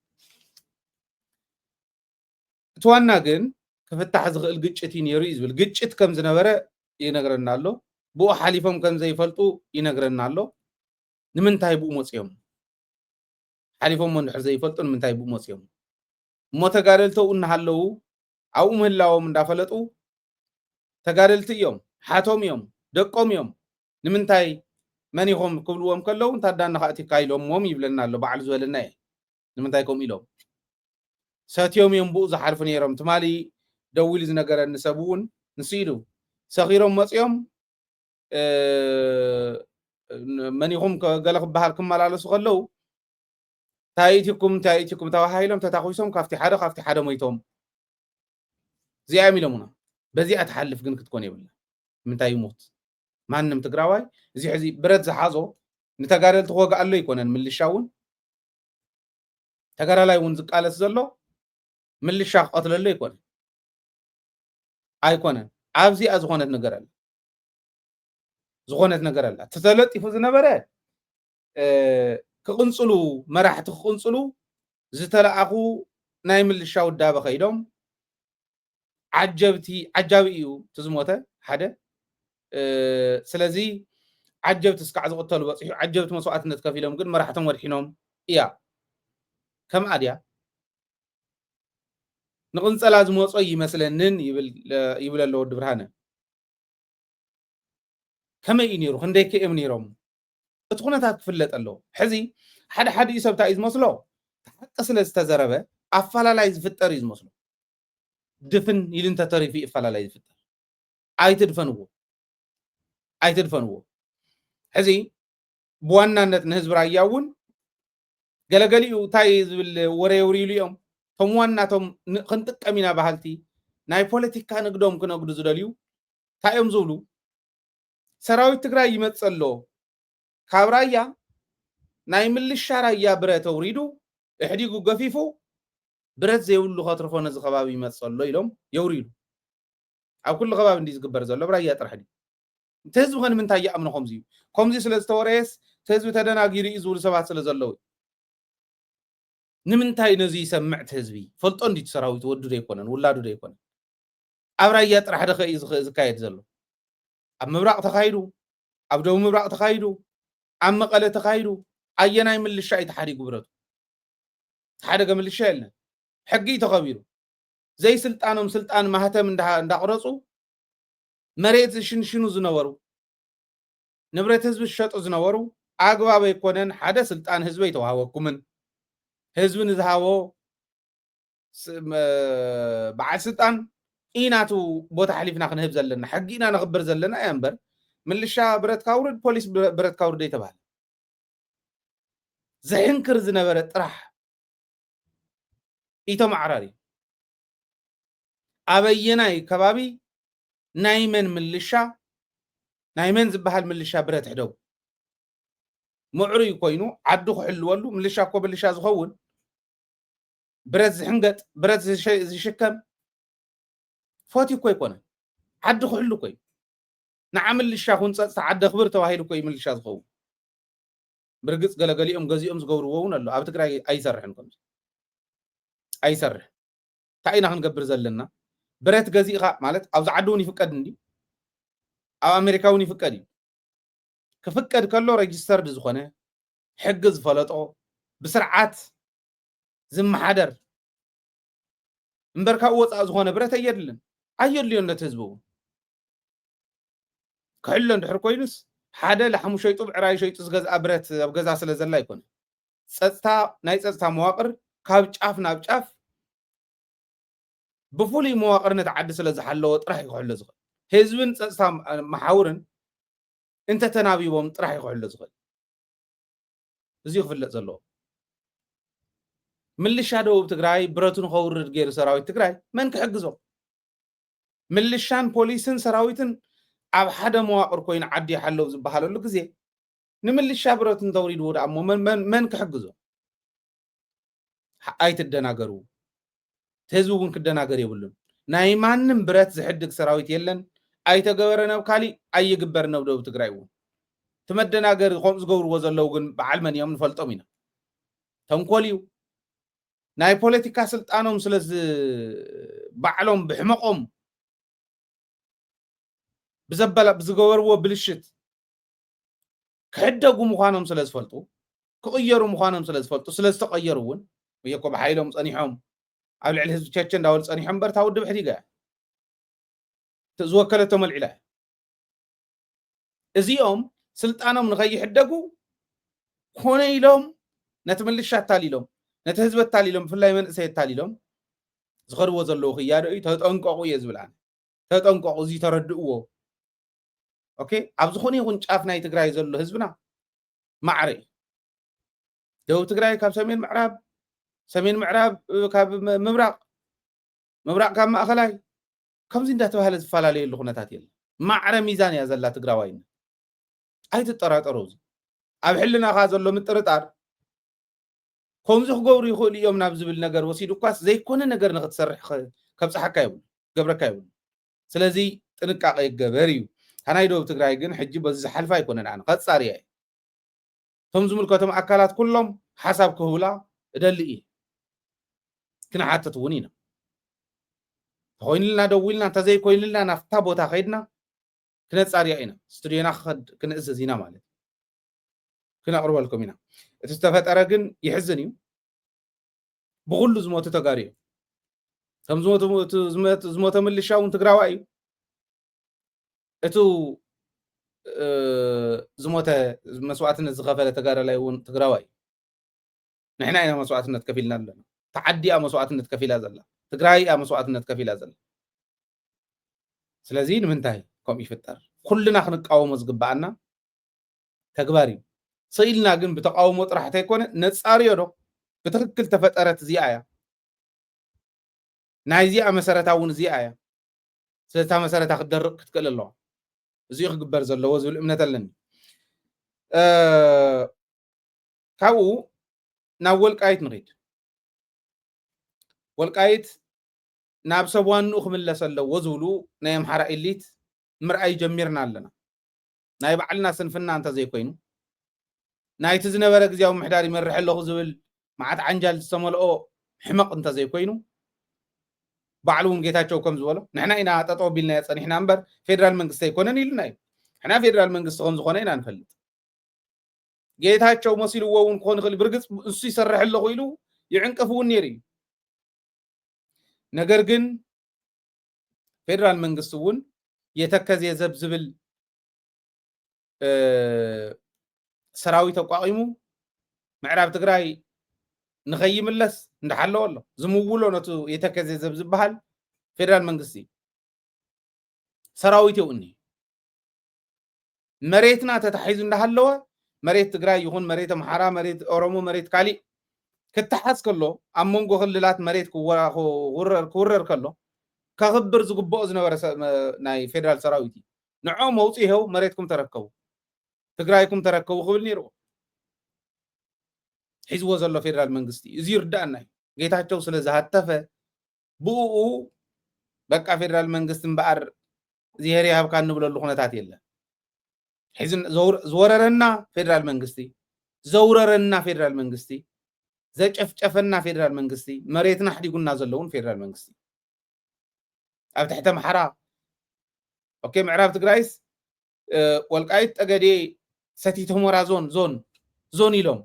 توانا جن كفتح زغل قجتين يريز بالقجت كم زنبرة ينقرنا له بو حليفهم كم زي فلتو ينقرنا له نمن تايبو موسيوم حليفهم من زي فلتو نمن تايبو موسيوم مو تقارلتو ان هلو او مهلاو من دافلتو تقارلت يوم حاتوم يوم دقوم يوم نمن تاي من يخوم كبلوهم كلهم تادان خاتي كايلوم موم يبلنا له بعل زولنا نمن تايكم يلوم ساتيوم ينبو زحرف نيرم تمالي دويل زنقر النسبون نسيدو سخيرهم مصيوم من يخوم قلق بحركم ملالو سخلو تايتكم تواهايلهم تتاخويسهم كافتي حدا مويتهم زي عميلمونا بزي أتحلف قنك تكون يبلا من تاي يموت ما نم تقراواي زي حزي برد زحازو نتقارل تخوغ قالو يكونن من اللي شاون تقارلاي ونزق على سزلو من اللي شاق قتل اللي يكون أيكونن عابزي أزغونت نقرال زغونت نقرال تتلت يفوز نبرة كقنصلو مراح تقنصلو زتلاقو نايم اللي شاو الدابة خيدهم عجبي تزموته حدا سلازي عجبت اسكع زقتلو بصيح عجبت مسوعتنا تكفيلهم قد مراحتهم ورحينهم إياه كم عاديا نقنص لازم وصي مثلاً يبل اللود برهانه كما ينيرو خنديك امنيروم اتخونتات كفلت الله حزي حد يسبتا إذ مسلو حق سلز تزربه أفلا يزفتر إذ مسلو دفن يلين تطري في أفلا يزفتر أي تدفنوه حزي بوانا نتنهز براياون قلقليو تايز بالوري وريلو يوم تمواناتهم خنطق أمينا بحالتي ناي بوليتيكا نقدوم كنقدو زداليو تايم زولو سراوي تقرأ يمتصلو كابرايا ناي ملشا رايا برات وريدو احديقو قفيفو برات زيولو خاطرفونا زخباب يمتصلو يلوم يوريدو أو كل غباب نديز قبر زولو برايا ترحدي تهزو غن من تايا أمنا خمزي سلستوريس تهزو تدنا قيري إزول سبات سلزلو نمنتاي نزي سمعت هزبي فلطون دي تسراوي تودو ديكونن ولادو ديكونن أبرايا ترحد خي زكايت زلو أب مبراق تخايدو أب دو مبراق تخايدو أم مقالة تخايدو أينا يمل الشاي تحري قبرتو تحرق من الشاي لنا حقي تخبيرو زي سلطان مهتا من دا قرصو مريت شنو زنورو نبرت هزب الشط زنورو أقبا بيكونن حدا سلطان هزبي توهاوكمن هزبن زهاو بعد سلطان إيناتو بوتا حليفنا خنهب زلنا حقينا نغبر زلنا أيامبر من الشا برد كاورد بوليس برد كاورد يتبال زين كرزنا برد راح إيتو معراري أبيناي كبابي نايمن من الشا نايمن زبهال من الشا برد حدو معري كوينو عدو حلولو من الشا كو بالشا زخون برد زحنقت برد زي شكم فوتي كوي كونه عد خلو كوي نعمل الشاخون صص عد خبر تواهيل كوي من الشاز خو برغص غلغليهم غزيهم زغورون الله اب تግራይ አይሰርሕንኩም አይሰርሕ ታይና ክንገብር ዘለና ብረት ገዚኻ ማለት ኣብዛ ዓዱን ይፍቀድ እንዲ ኣብ ኣሜሪካውን ይፍቀድ እዩ ክፍቀድ ከሎ ሬጅስተርድ ዝኾነ ሕግ ዝፈለጦ ብስርዓት ዝመሓደር እምበርካ ወፃ ዝኾነ ብረት የድልን أيليون نتهزبو كحلن دحر كوينس حدا لحمو شيطو بعراي شيطو زغز أبرت أبغزا سلازلا يكون صصتا ناي صصتا مواقر كاب ጫፍ ናብ ጫፍ بفولي مواقر نتعد سلازحلو طرح يخحل زغل هزبن صصتا محاورن انت تنابيبهم طرح يخحل زغل እዚ ክፍለጥ ዘለዎ ምልሻ ደቡብ ትግራይ ብረቱን ከውርድ ገይሩ ሰራዊት ትግራይ መን ክሕግዞ ምልሻን ፖሊስን ሰራዊትን ኣብ ሓደ መዋቅር ኮይኑ ዓዲ ሓለው ዝበሃለሉ ግዜ ንምልሻ ብረቱን ተውሪድ ወደ እሞ መን ክሕግዞ ኣይትደናገሩ ህዝቡ እውን ክደናገር የብሉን ናይ ማንም ብረት ዝሕድግ ሰራዊት የለን ኣይተገበረ ናብ ካሊ ኣይግበር ናብ ደቡብ ትግራይ እውን ትመደናገር ከም ዝገብርዎ ዘለው ግን በዓል መን እዮም ንፈልጦም ኢና ተንኮል እዩ ናይ ፖለቲካ ስልጣኖም ስለዚ ባዕሎም ብሕመቆም ብዘበላ ብዝገበርዎ ብልሽት ክሕደጉ ምዃኖም ስለ ዝፈልጡ ክቕየሩ ምዃኖም ስለ ዝፈልጡ ስለ ዝተቐየሩ እውን ወየኮ ብሓይሎም ፀኒሖም ኣብ ልዕሊ ህዝቢ ቸቸ እንዳበሉ ፀኒሖም እምበር እታ ውድብ ሕዲጋ ዝወከለቶም መልዒላ እዚኦም ስልጣኖም ንኸይሕደጉ ኮነ ኢሎም ነቲ ምልሻ ኣታሊሎም ነቲ ህዝቢ ኣታሊሎም ብፍላይ መንእሰይ ኣታሊሎም ዝኸድዎ ዘለዉ ክያዶ እዩ ተጠንቀቑ እየ ዝብል ኣነ ተጠንቀቑ እዚ ተረድእዎ ኦኬ ኣብ ዝኾነ ይኹን ጫፍ ናይ ትግራይ ዘሎ ህዝብና ማዕረ እዩ ደቡብ ትግራይ ካብ ሰሜን ምዕራብ ካብ ምብራቅ ካብ ማእኸላይ ከምዚ እንዳተባሃለ ዝፈላለየሉ ኩነታት የለ ማዕረ ሚዛን እያ ዘላ ትግራዋይና ኣይትጠራጠሩ እዚ ኣብ ሕልናኻ ዘሎ ምጥርጣር ከምዚ ክገብሩ ይኽእሉ እዮም ናብ ዝብል ነገር ወሲዱ እኳስ ዘይኮነ ነገር ንክትሰርሕ ከብፅሓካ ይብሉ ገብረካ ይብሉ ስለዚ ጥንቃቐ ይገበር እዩ ሃናይ ደቡብ ትግራይ ግን ሕጂ በዚ ዝሓልፋ ኣይኮነን ኣነ ቀፃርያ እየ እቶም ዝምልከቶም ኣካላት ኩሎም ሓሳብ ክህብላ እደሊ እየ ክንሓትት እውን ኢና ተኮይኑልና ደው ኢልና እንተዘይኮይኑልና ናፍታ ቦታ ከይድና ክነፃርያ ኢና ስቱድዮና ክንእስስ ኢና ማለት ክነቕርበልኩም ኢና እቲ ዝተፈጠረ ግን ይሕዝን እዩ ብኩሉ ዝሞቱ ተጋሩ እዮም ከም ዝሞተ ምልሻ እውን ትግራዋ እዩ እቲ ዝሞተ መስዋዕትነት ዝኸፈለ ተጋዳላይ እውን ትግራዋ እዩ ንሕና ኢና መስዋዕትነት ከፊልና ኣለና ተዓዲኣ መስዋዕትነት ከፊላ ዘላ ትግራይ እያ መስዋዕትነት ከፊላ ዘላ ስለዚ ንምንታይ ከምኡ ይፍጠር ኩልና ክንቃወሞ ዝግባአና ተግባር እዩ ስኢልና ግን ብተቃውሞ ጥራሕ ተይኮነ ነፃርዮ ዶ ብትክክል ተፈጠረት እዚኣ እያ ናይ እዚኣ መሰረታ እውን እዚኣ እያ ስለታ መሰረታ ክደርቕ ክትክእል ኣለዋ እዚኡ ክግበር ዘለዎ ዝብል እምነት ኣለኒ ካብኡ ናብ ወልቃይት ንኸይድ ወልቃይት ናብ ሰብ ዋንኡ ክምለስ ኣለዎ ዝብሉ ናይ ኣምሓራ ኤሊት ምርኣይ ጀሚርና ኣለና ናይ ባዕልና ስንፍና እንተዘይኮይኑ ናይቲ ዝነበረ ግዜያዊ ምሕዳር ይመርሕ ኣለኹ ዝብል መዓት ዓንጃል ዝተመልኦ ሕመቕ እንተዘይኮይኑ ባዕሉ እውን ጌታቸው ከም ዝበሎ ንሕና ኢና ጠጠው ቢልና ፀኒሕና እምበር ፌደራል መንግስቲ ኣይኮነን ኢሉና እዩ ንሕና ፌደራል መንግስቲ ከም ዝኾነ ኢና ንፈልጥ ጌታቸው መሲልዎ እውን ክኾን ይኽእል ብርግፅ እሱ ይሰርሕ ኣለኹ ኢሉ ይዕንቅፍ እውን ነይሩ እዩ ነገር ግን ፌደራል መንግስቲ እውን የተከዘ ዘብ ዝብል ሰራዊት ኣቋቂሙ ምዕራብ ትግራይ ንኸይምለስ እንዳሓለዎ ኣሎ ዝምውሎ ነቱ የተከዘ ዘብ ዝበሃል ፌደራል መንግስቲ ሰራዊት የውኒ መሬትና ተታሒዙ እንዳሃለወ መሬት ትግራይ ይኹን መሬት ኣምሓራ መሬት ኦሮሞ መሬት ካሊእ ክትሓዝ ከሎ ኣብ መንጎ ክልላት መሬት ክውረር ከሎ ከኽብር ዝግብኦ ዝነበረ ናይ ፌደራል ሰራዊት እዩ ንዖም መውፅኢኸው መሬትኩም ተረከቡ ትግራይኩም ተረከቡ ክብል ነይርዎ ሒዝዎ ዘሎ ፌደራል መንግስቲ እዚ ይርዳእና እዩ ጌታቸው ስለ ዝሃተፈ ብኡ በቃ ፌደራል መንግስቲ እምበኣር ዚሄር ይሃብካ እንብለሉ ኩነታት የለን ሕዝን ዝወረረና ፌደራል መንግስቲ ዘውረረና ፌደራል መንግስቲ ዘጨፍጨፈና ፌደራል መንግስቲ መሬትና ሕዲጉና ዘለውን ፌደራል መንግስቲ ኣብ ትሕተ ኣምሓራ ኦኬ ምዕራብ ትግራይስ ወልቃይት ጠገዴ ሰቲት ሁመራ ዞን ኢሎም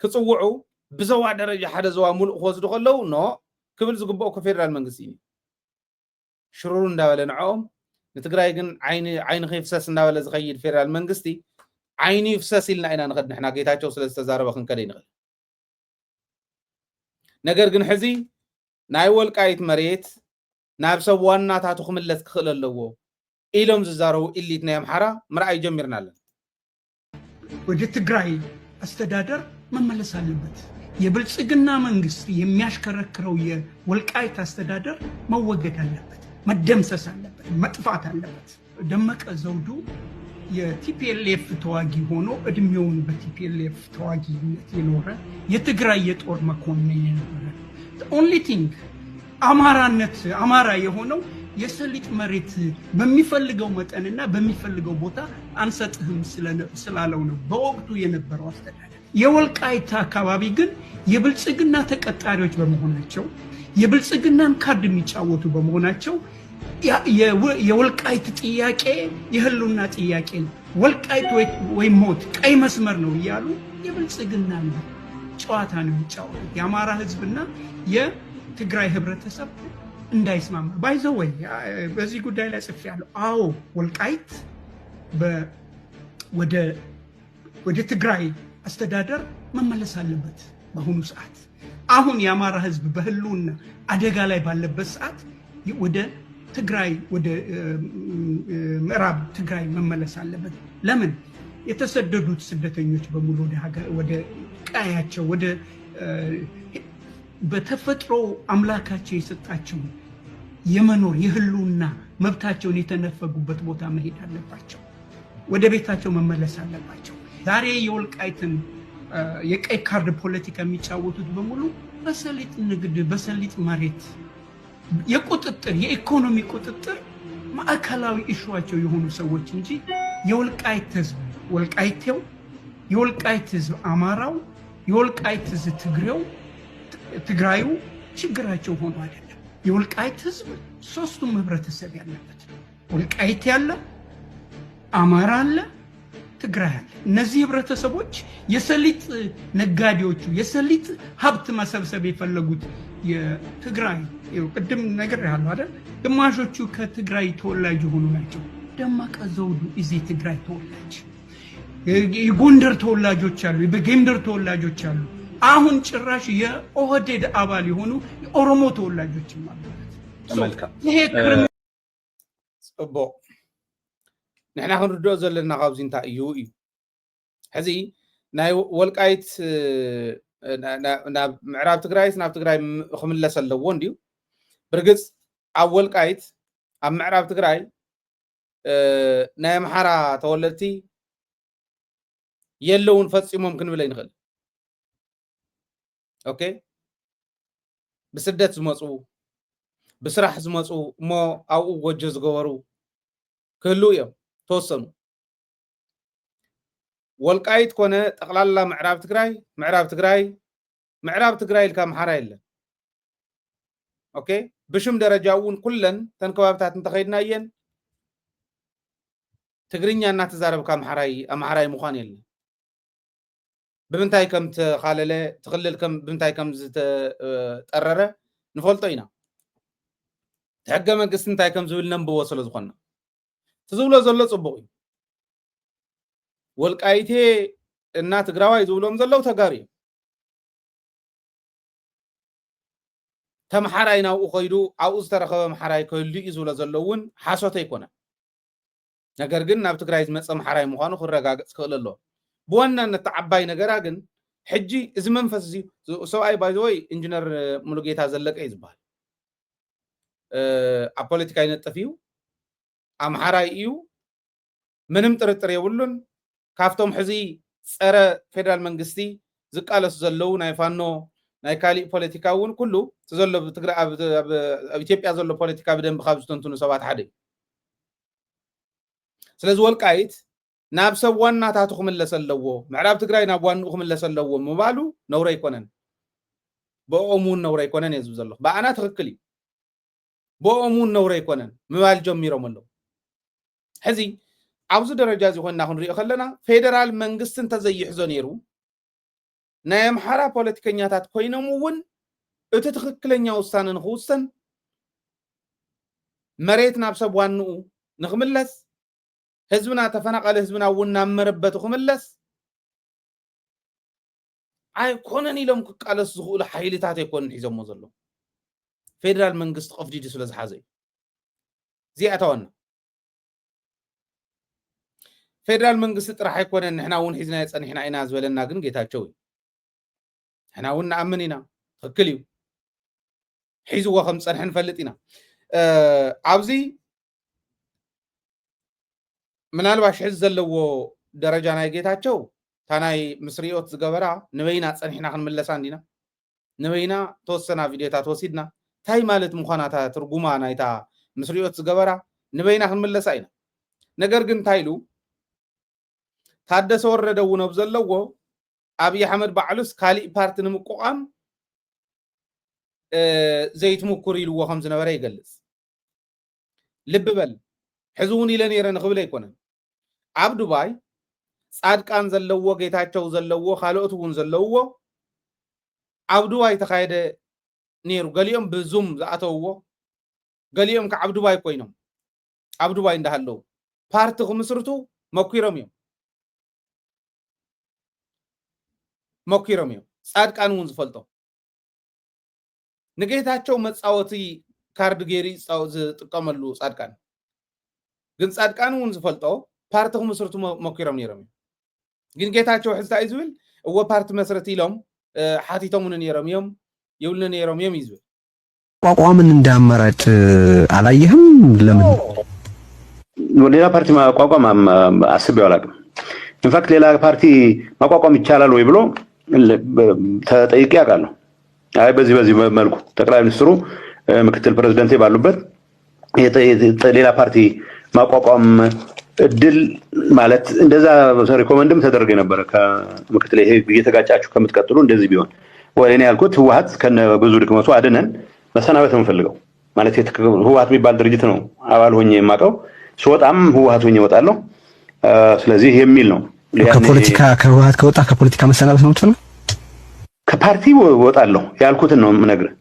ክፅውዑ ብዘዋ ደረጃ ሓደ ዘዋ ሙሉእ ክወስዱ ከለው ኖ ክብል ዝግብኦ ከፌደራል መንግስቲ እዩ ሽሩሩ እንዳበለ ንዕኦም ንትግራይ ግን ዓይኒ ከይፍሰስ እንዳበለ ዝኸይድ ፌደራል መንግስቲ ዓይኒ ይፍሰስ ኢልና ኢና ንኸድ ንሕና ጌታቸው ስለ ዝተዛረበ ክንከደ ይንኽእል ነገር ግን ሕዚ ናይ ወልቃይት መሬት ናብ ሰብ ዋናታቱ ክምለስ ክኽእል ኣለዎ ኢሎም ዝዛረቡ ኢሊት ናይ ኣምሓራ ምርኣይ ጀሚርና ኣለና ወደ ትግራይ አስተዳደር መመለስ አለበት። የብልጽግና መንግስት የሚያሽከረክረው የወልቃይት አስተዳደር መወገድ አለበት፣ መደምሰስ አለበት፣ መጥፋት አለበት። ደመቀ ዘውዱ የቲፒኤልኤፍ ተዋጊ ሆኖ እድሜውን በቲፒኤልኤፍ ተዋጊነት የኖረ የትግራይ የጦር መኮንን የነበረ ኦንሊ ቲንግ አማራ የሆነው የሰሊጥ መሬት በሚፈልገው መጠንና በሚፈልገው ቦታ አንሰጥህም ስላለው ነው በወቅቱ የነበረው አስተዳደር። የወልቃይት አካባቢ ግን የብልጽግና ተቀጣሪዎች በመሆናቸው የብልጽግናን ካርድ የሚጫወቱ በመሆናቸው የወልቃይት ጥያቄ የህልውና ጥያቄ ነው፣ ወልቃይት ወይ ሞት ቀይ መስመር ነው እያሉ የብልጽግና ጨዋታ ነው የሚጫወቱት። የአማራ ህዝብና የትግራይ ህብረተሰብ እንዳይስማማ ባይዘው ወይ በዚህ ጉዳይ ላይ ጽፌያለሁ። አዎ ወልቃይት ወደ ትግራይ አስተዳደር መመለስ አለበት። በአሁኑ ሰዓት አሁን የአማራ ህዝብ በህልውና አደጋ ላይ ባለበት ሰዓት ወደ ትግራይ ወደ ምዕራብ ትግራይ መመለስ አለበት። ለምን የተሰደዱት ስደተኞች በሙሉ ወደ ቀያቸው ወደ በተፈጥሮ አምላካቸው የሰጣቸው የመኖር የህልውና መብታቸውን የተነፈጉበት ቦታ መሄድ አለባቸው። ወደ ቤታቸው መመለስ አለባቸው። ዛሬ የወልቃይትን የቀይ ካርድ ፖለቲካ የሚጫወቱት በሙሉ በሰሊጥ ንግድ በሰሊጥ መሬት የቁጥጥር የኢኮኖሚ ቁጥጥር ማዕከላዊ ኢሹዋቸው የሆኑ ሰዎች እንጂ የወልቃይት ህዝብ ወልቃይቴው፣ የወልቃይት ህዝብ አማራው፣ የወልቃይት ህዝብ ትግራዩ ችግራቸው ሆኖ አይደለም። የወልቃይት ህዝብ ሶስቱም ህብረተሰብ ያለበት ወልቃይት ያለ፣ አማራ አለ፣ ትግራይ አለ። እነዚህ ህብረተሰቦች የሰሊጥ ነጋዴዎቹ የሰሊጥ ሀብት መሰብሰብ የፈለጉት የትግራይ ቅድም ነገር ያለው አይደል፣ ግማሾቹ ከትግራይ ተወላጅ የሆኑ ናቸው። ደመቀ ዘውዱ እዚህ ትግራይ ተወላጅ፣ የጎንደር ተወላጆች አሉ፣ የጎንደር ተወላጆች አሉ። አሁን ጭራሽ የኦህዴድ አባል የሆኑ የኦሮሞ ተወላጆችም አሉበት። ይሄ ጽቡቅ ንሕና ክንርድኦ ዘለና ካብዚ እንታይ እዩ እዩ ሕዚ ናይ ወልቃይት ናብ ምዕራብ ትግራይስ ናብ ትግራይ ክምለስ ኣለዎ እንድዩ? ብርግፅ ኣብ ወልቃይት ኣብ ምዕራብ ትግራይ ናይ ኣምሓራ ተወለድቲ የለውን ፈፂሞም ክንብል ኣይንኽእል። ኦኬ ብስደት ዝመፁ ብስራሕ ዝመፁ እሞ ኣብኡ ጎጆ ዝገበሩ ክህሉ እዮም ተወሰኑ። ወልቃይት ኮነ ጠቅላላ ምዕራብ ትግራይ ኢልካ ኣምሓራ የለን። ኦኬ ብሽም ደረጃ እውን ኩለን ተንከባብታት እንተኸይድናየን ትግርኛ እናተዛረብካ ኣምሓራይ ምዃን የለን። ብምንታይ ከም ተኻለለ ትኽልል ብምንታይ ከም ዝተጠረረ ንፈልጦ ኢና። ሕገ መንግስቲ እንታይ ከም ዝብል ነንብቦ ስለ ዝኾንና ትዝብሎ ዘሎ ፅቡቅ እዩ። ወልቃይቴ እና ትግራዋይ ዝብሎም ዘለው ተጋር እዮም። ተምሓራይ ናብኡ ከይዱ ኣብኡ ዝተረኸበ ምሓራይ ከይሉ እዩ ዝብሎ ዘሎ እውን ሓሶተ ኣይኮነን። ነገር ግን ናብ ትግራይ ዝመፀ ምሓራይ ምዃኑ ክረጋገፅ ክኽእል ኣለዎ። ብዋናነት ዓባይ ነገራ ግን ሕጂ እዚ መንፈስ እዚ ሰብኣይ ባይዘወይ ኢንጂነር ሙሉጌታ ዘለቀ እዩ ዝበሃል። ኣብ ፖለቲካ ይነጥፍ እዩ፣ ኣምሓራይ እዩ፣ ምንም ጥርጥር የብሉን። ካብቶም ሕዚ ፀረ ፌደራል መንግስቲ ዝቃለሱ ዘለው ናይ ፋኖ ናይ ካሊእ ፖለቲካ እውን ኩሉ ዘሎ ኣብ ኢትዮጵያ ዘሎ ፖለቲካ ብደንቢ ካብ ዝተንትኑ ሰባት ሓደ እዩ። ስለዚ ወልቃይት ናብ ሰብ ዋናታቱ ክምለስ ኣለዎ፣ ምዕራብ ትግራይ ናብ ዋንኡ ክምለስ ኣለዎ ምባሉ ነውረ ኣይኮነን። ብኦሙ እውን ነውረ ኣይኮነን እየ ዝብል ዘለኹ። ብኣና ትክክል እዩ። ብኦሙ እውን ነውረ ኣይኮነን ምባል ጀሚሮም ኣለዉ። ሕዚ ኣብዚ ደረጃ እዚ ኮይንና ክንሪኦ ከለና ፌደራል መንግስቲ እንተዘይሕዞ ነይሩ ናይ ኣምሓራ ፖለቲከኛታት ኮይኖም እውን እቲ ትክክለኛ ውሳነ ንክውሰን መሬት ናብ ሰብ ዋንኡ ንክምለስ ህዝብና ተፈናቀለ ህዝብና እውን ናብ መረበቱ ክምለስ ኣይኮነን ኢሎም ክቃለሱ ዝኽእሉ ሓይልታት ኣይኮንን ሒዞሞ ዘሎ ፌደራል መንግስቲ ቀፍዲዱ ስለ ዝሓዘ እዩ። እዚኣ ተወና ፌደራል መንግስቲ ጥራሕ ኣይኮነን ንሕና እውን ሒዝና የፀኒሕና ኢና ዝበለና ግን ጌታቸው እዩ ንሕና እውን ንኣምን ኢና ትክክል እዩ ሒዝዎ ከም ፀንሐ ንፈልጥ ኢና ኣብዚ ምናልባሽ ሕዚ ዘለዎ ደረጃ ናይ ጌታቸው ታናይ ምስሪኦት ዝገበራ ንበይና ፀኒሕና ክንምለሳ እንዲና ንበይና ተወሰና ቪድዮታት ወሲድና ታይ ማለት ምዃናታ ትርጉማ ናይታ ምስሪኦት ዝገበራ ንበይና ክንምለሳ ኢና ነገር ግን ታይሉ ታደሰ ወረደ እውን ኣብ ዘለዎ ኣብይ ኣሕመድ ባዕሉስ ካሊእ ፓርቲ ንምቁቋም ዘይትምኩር ኢልዎ ከም ዝነበረ ይገልጽ ልብ በል ሕዚ እውን ኢለ ነይረ ንኽብል ኣይኮነን ኣብ ዱባይ ጻድቃን ዘለዎ ጌታቸው ዘለዎ ካልኦት እውን ዘለዎ ኣብ ዱባይ ተኻየደ ነይሩ ገሊኦም ብዙም ዝኣተውዎ ገሊኦም ከዓብ ዱባይ ኮይኖም ኣብ ዱባይ እንዳሃለዉ ፓርቲ ክምስርቱ መኪሮም እዮም ጻድቃን እውን ዝፈልጦ ንጌታቸው መጻወቲ ካርድ ጌሪ ዝጥቀመሉ ጻድቃን ግን ጻድቃን እውን ዝፈልጦ ፓርቲ ክምስርቱ መኪሮም ነይሮም ግን ጌታቸው ሕዝታ እዩ ዝብል እወ ፓርቲ መስረት ኢሎም ሓቲቶምን ነይሮም እዮም ይብሉ ነይሮም እዮም ይዝብል ቋቋምን እንዳመረጥ አላየህም ለምን ሌላ ፓርቲ ማቋቋም አስቤው አላውቅም ኢንፋክት ሌላ ፓርቲ ማቋቋም ይቻላል ወይ ብሎ ተጠይቄ አውቃለሁ አይ በዚህ መልኩ ጠቅላይ ሚኒስትሩ ምክትል ፕሬዝዳንት ባሉበት ሌላ ፓርቲ ማቋቋም እድል ማለት እንደዛ ሪኮመንድም ተደረገ ነበር ከምክትል ይሄ እየተጋጫችሁ ከምትቀጥሉ እንደዚህ ቢሆን ወይኔ ያልኩት ህወሓት ከነ ብዙ ድክመቱ አድነን መሰናበት እንፈልገው ማለት ህወሓት የሚባል ድርጅት ነው አባል ሆኜ የማቀው ስወጣም ህወሓት ሆኜ እወጣለሁ ስለዚህ የሚል ነው ከፖለቲካ ከህወሓት ከወጣ ከፖለቲካ መሰናበት ነው የምትፈልገው ከፓርቲ ወጣለሁ ያልኩትን ነው የምነግርህ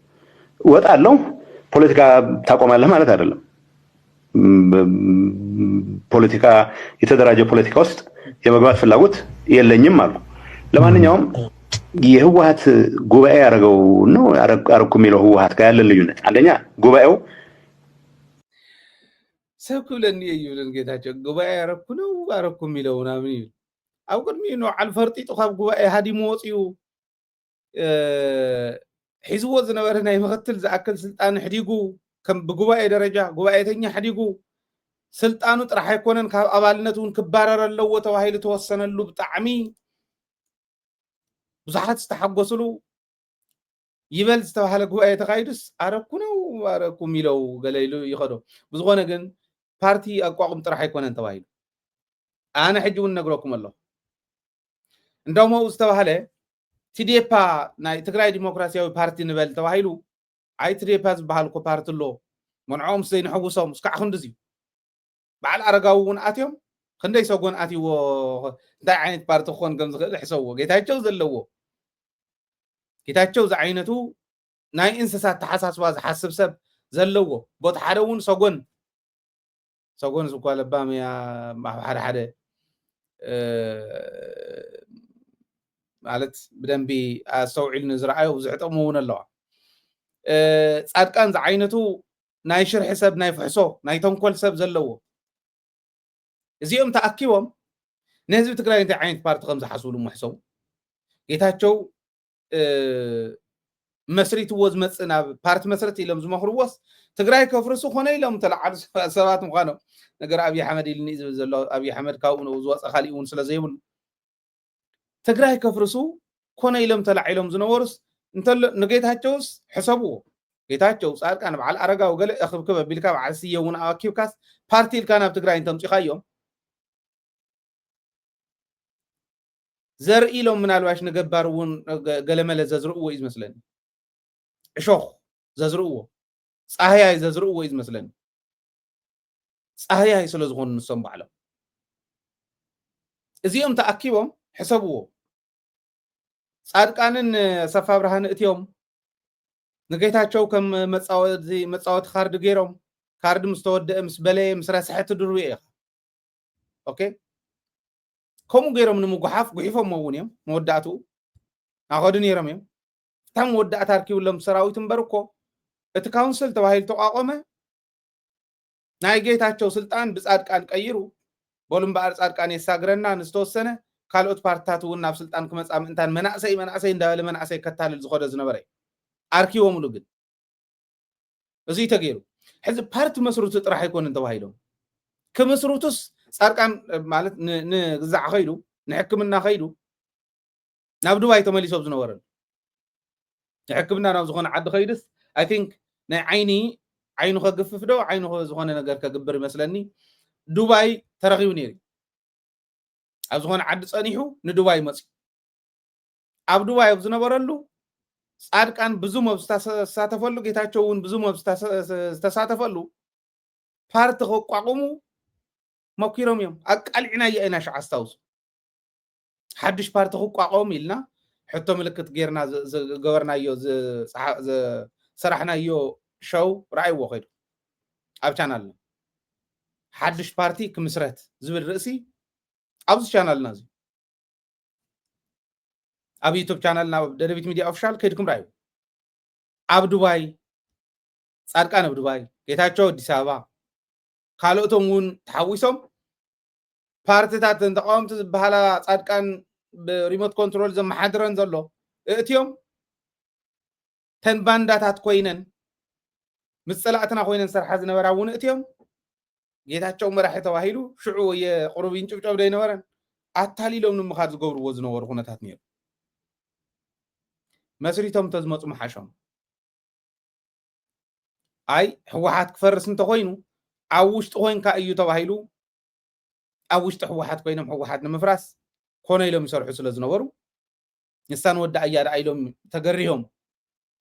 ወጣለሁ ፖለቲካ ታቆማለህ ማለት አይደለም ፖለቲካ የተደራጀ ፖለቲካ ውስጥ የመግባት ፍላጎት የለኝም አልኩ ለማንኛውም የህወሓት ጉባኤ ያረጋው ነው አረኩ የሚለው ህወሓት ጋር ያለ ልዩነት አንደኛ ጉባኤው ሰብኩለን ይዩልን ጌታቸው ጉባኤ ያረኩ ነው አረኩ የሚለው ናምን ይሉ ኣብ ቅድሚ ነው አልፈርጢጡ ካብ ጉባኤ ሃዲሙ ወፂኡ ሒዝዎ ዝነበረ ናይ ምክትል ዝኣክል ስልጣን ሕዲጉ ከም ብጉባኤ ደረጃ ጉባኤተኛ ሕዲጉ ስልጣኑ ጥራሕ ኣይኮነን ካብ ኣባልነት እውን ክባረር ኣለዎ ተባሂሉ ተወሰነሉ ብጣዕሚ ብዙሓት ዝተሓጎስሉ ይበል ዝተባሃለ ጉባኤ ተኻይዱስ አረኩ ነው አረኩ የሚለው ገለይሉ ይኸዶ ብዝኾነ ግን ፓርቲ ኣቋቁም ጥራሕ ኣይኮነን ተባሂሉ ኣነ ሕጂ እውን ነግረኩም ኣለኹ እንደውም ዝተባሃለ ቲዴፓ ናይ ትግራይ ዲሞክራሲያዊ ፓርቲ ንበል ተባሂሉ ኣይ ቲዴፓ ዝበሃል እኮ ፓርቲ ኣሎ መንዖም ዘይንሕውሶም እስካዕ ክንድዝ እዩ በዓል ኣረጋዊ እውን ኣትዮም ክንደይ ሰጎን ኣትይዎ እንታይ ዓይነት ፓርቲ ክኾን ከም ዝኽእል ሕሰብዎ ጌታቸው ዝዓይነቱ ናይ እንስሳት ተሓሳስባ ዝሓስብ ሰብ ዘለዎ ቦታ ሓደ እውን ሰጎን ዝኳ ለባምያ ሓደ ማለት ብደንቢ ኣስተውዒሉ ንዝረኣዮ ብዙሕ ጥቕሚ እውን ኣለዋ ጻድቃን ዝዓይነቱ ናይ ሽርሒ ሰብ ናይ ፍሕሶ ናይ ተንኮል ሰብ ዘለዎ እዚኦም ተኣኪቦም ንህዝቢ ትግራይ እንታይ ዓይነት ፓርቲ ከም ዝሓስብሉ ምሕሰቡ ጌታቸው መስሪትዎ ዝመፅእ ናብ ፓርቲ መስረት ኢሎም ዝመኽርዎስ ትግራይ ከፍርሱ ኮነ ኢሎም ተለዓሉ ሰባት ምዃኖም ነገር ኣብይ ኣሕመድ ኢልኒ ዝብል ዘሎ ኣብይ ኣሕመድ ካብኡ ነው ዝወፀ ካሊእ እውን ስለ ዘይብሉ ትግራይ ከፍርሱ ኮነ ኢሎም ተላዒሎም ዝነበሩስ እንተሎ ንጌታቸውስ ሕሰብዎ ጌታቸው ጻድቃን በዓል ኣረጋዊ ገለ እኽብክብ ኣቢልካ በዓል ስየ እውን ኣኪብካስ ፓርቲ ኢልካ ናብ ትግራይ እንተምፂኻዮም ዘርኢ ኢሎም ምናልባሽ ንገባር እውን ገለመለ ዘዝርእዎ እዩ ዝመስለኒ እሾኽ ዘዝርእዎ ፃህያይ ዘዝርእዎ እዩ ዝመስለኒ ፃህያይ ስለ ዝኾኑ ንሶም ባዕሎም እዚኦም ተኣኪቦም ሕሰብዎ ጻድቃንን ሰፋ ብርሃን እትዮም ንጌታቸው ከም መጻወቲ ካርድ ገይሮም ካርድ ምስ ተወደአ ምስ በለየ ምስ ረስሐት ድርብየ ኢኻ ኦኬ ከምኡ ገይሮም ንምጉሓፍ ጉሒፎም እውን እዮም መወዳእቱ ናኸዱ ነይሮም እዮም እታ መወዳእታ ኣርኪብሎም ሰራዊት እምበር እኮ እቲ ካውንስል ተባሂሉ ተቋቆመ ናይ ጌታቸው ስልጣን ብጻድቃን ቀይሩ بولم بار صادقان يساغرنا نستوسنه ካልኦት ፓርቲታት እውን ናብ ስልጣን ክመጻ ምእንታን መናእሰይ እንዳበለ መናእሰይ ከታልል ዝኸደ ዝነበረ ኣርኪቦምሉ ግን እዚ ተገይሩ ሕዚ ፓርቲ መስሩቱ ጥራሕ ኣይኮነን ተባሂሎም ክመስሩቱስ ጻድቃን ማለት ንግዛዕ ኸይዱ ንሕክምና ኸይዱ ናብ ዱባይ ተመሊሶም ዝነበረን ንሕክምና ናብ ዝኾነ ዓዲ ኸይድስ አይ ቲንክ ናይ ዓይኑ ከግፍፍ ዶ ዓይኑ ዝኾነ ነገር ከግብር ይመስለኒ ዱባይ ተረኺቡ ነይሩ ኣብ ዝኾነ ዓዲ ጸኒሑ ንዱባይ መጽ ኣብ ዱባይ ኣብ ዝነበረሉ ጻድቃን ብዙ መብዝተሳተፈሉ ጌታቸው እውን ብዙ መብዝተሳተፈሉ ፓርቲ ከቋቁሙ መኪሮም እዮም ኣቃልዕና የአይና ሸዓ አስታውሱ ሓድሽ ፓርቲ ከቋቁም ኢልና ሕቶ ምልክት ጌርና ገበርናዮ ሰራሕናዮ ሸው ራእይዎ ኸይዱ ኣብ ቻናልና ሓድሽ ፓርቲ ክምስረት ዝብል ርእሲ ኣብዚ ቻናልና እዚ ኣብ ዩቲዩብ ቻናልና ደደቢት ሚድያ ኦፊሻል ከይድኩም ራእዩ ኣብ ዱባይ ጻድቃን ኣብ ዱባይ ጌታቸው አዲስ አበባ ካልኦቶም እውን ተሓዊሶም ፓርቲታት ተቃወምቲ ዝበሃላ ጻድቃን ብሪሞት ኮንትሮል ዘመሓድረን ዘሎ እትዮም ተን ባንዳታት ኮይነን ምጽላእትና ኮይነን ሰርሓ ዝነበራ እውን እትዮም ጌታቸው መራሒ ተባሂሉ ሽዑ የቁሩቢን ጭብጨብ ደይ ነበረን ኣታሊሎም ንምኻድ ዝገብርዎ ዝነበሩ ኩነታት ነይሩ መስሪቶም ተዝመጹ መሓሾም አይ ህወሓት ክፈርስ እንተኮይኑ ኣብ ውሽጢ ኮይንካ እዩ ተባሂሉ ኣብ ውሽጢ ህወሓት ኮይኖም ህወሓት ንምፍራስ ኮነ ኢሎም ይሰርሑ ስለ ዝነበሩ ንሳን ወዳ እያዳ ኢሎም ተገሪሆም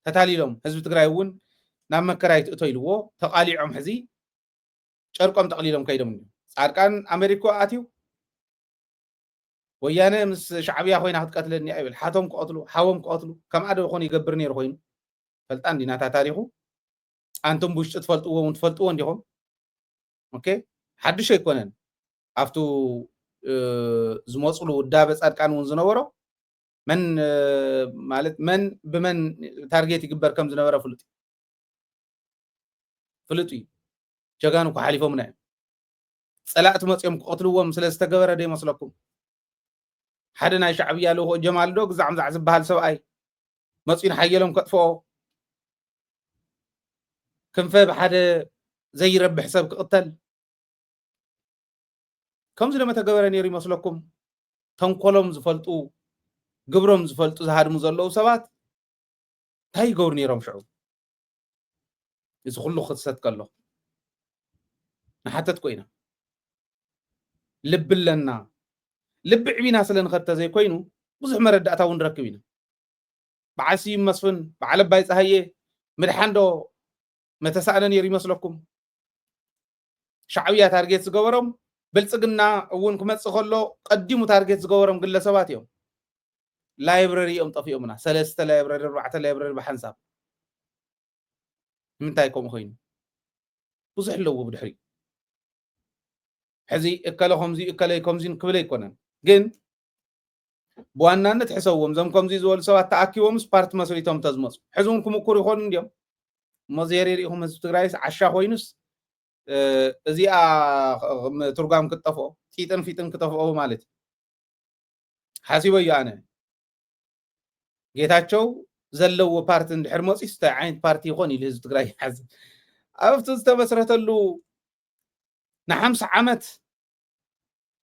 ተታሊሎም ህዝቢ ትግራይ እውን ናብ መከራየት እቶ ኢልዎ ተቃሊዖም ሕዚ ጨርቆም ተقليلهم ከይዶም ጻድቃን አሜሪካ ኣትዩ ወያነ ምስ ሻዕብያ ኮይና ክትቀትለኒ አይብል ሓቶም ቆትሉ ሓዎም ቆትሉ ከም ኣደ ኮን ይገብር ነይሩ ኮይኑ ፈልጣን ዲናታ ታሪኹ አንቱም ብውሽጢ ትፈልጥዎ እንዲኹም ኦኬ ሓድሽ ኣይኮነን ኣፍቱ ዝመጽሉ ዳበ ጻድቃን እውን ዝነበሮ መን ማለት መን ብመን ታርጌት ይግበር ከም ዝነበረ ፍሉጥ ጀጋኑ ከሓሊፎምና ጸላእት መጽኦም ቆትልዎም ስለ ዝተገበረ ደ ይመስለኩም ሓደ ናይ ሻዕብያ ለሆ ጀማል ዶ ግዛዕምዛዕ ዝበሃል ሰብኣይ መጽኡን ሓየሎም ከጥፍኦ ክንፈ ብሓደ ዘይረብሕ ሰብ ክቕተል ከምዚ ለመ ተገበረ ነይሩ ይመስለኩም ተንኮሎም ዝፈልጡ ግብሮም ዝፈልጡ ዝሃድሙ ዘለዉ ሰባት እንታይ ይገብሩ ነይሮም ሽዑ እዚ ኩሉ ክትሰት ከሎ نحتت كوينا لب لنا لب عبينا سلن خدت زي كوينو بزح مردأتا ونركبينا بعسي مسفن بعلب بايز هاي مدحاندو متساءلن يري مسلكم شعبية تارجيت زغورم بلصقنا اون كمص خلو قديمو تارجيت زغورم ግለሰባት يوم لايبراري يوم طفيومنا 3 لايبراري 4 لايبراري بحنساب منتايكم خوين بزح لو بدحري حزي اكلهم زي اكليكم زين كبل يكونن ግን بوانانت حسوهم زمكم زي زول سوات تاكيوم سبارت مسريتهم تزمص حزون كمكور يخون እንዲም مزيريهم ህዝብ ትግራይስ ዓሻ ኮይኑስ እዚኣ ትርጓም ክጠፎ ፊጥን ክጠፎ ማለት ሓሲበዩ ኣነ ጌታቸው ዘለዎ ፓርቲ እንድሕር መጽስ ታይ ዓይነት ፓርቲ ይኾን ኢሉ ህዝብ ትግራይ ሓዝ ኣብቱ ዝተመስረተሉ ن50 ዓመት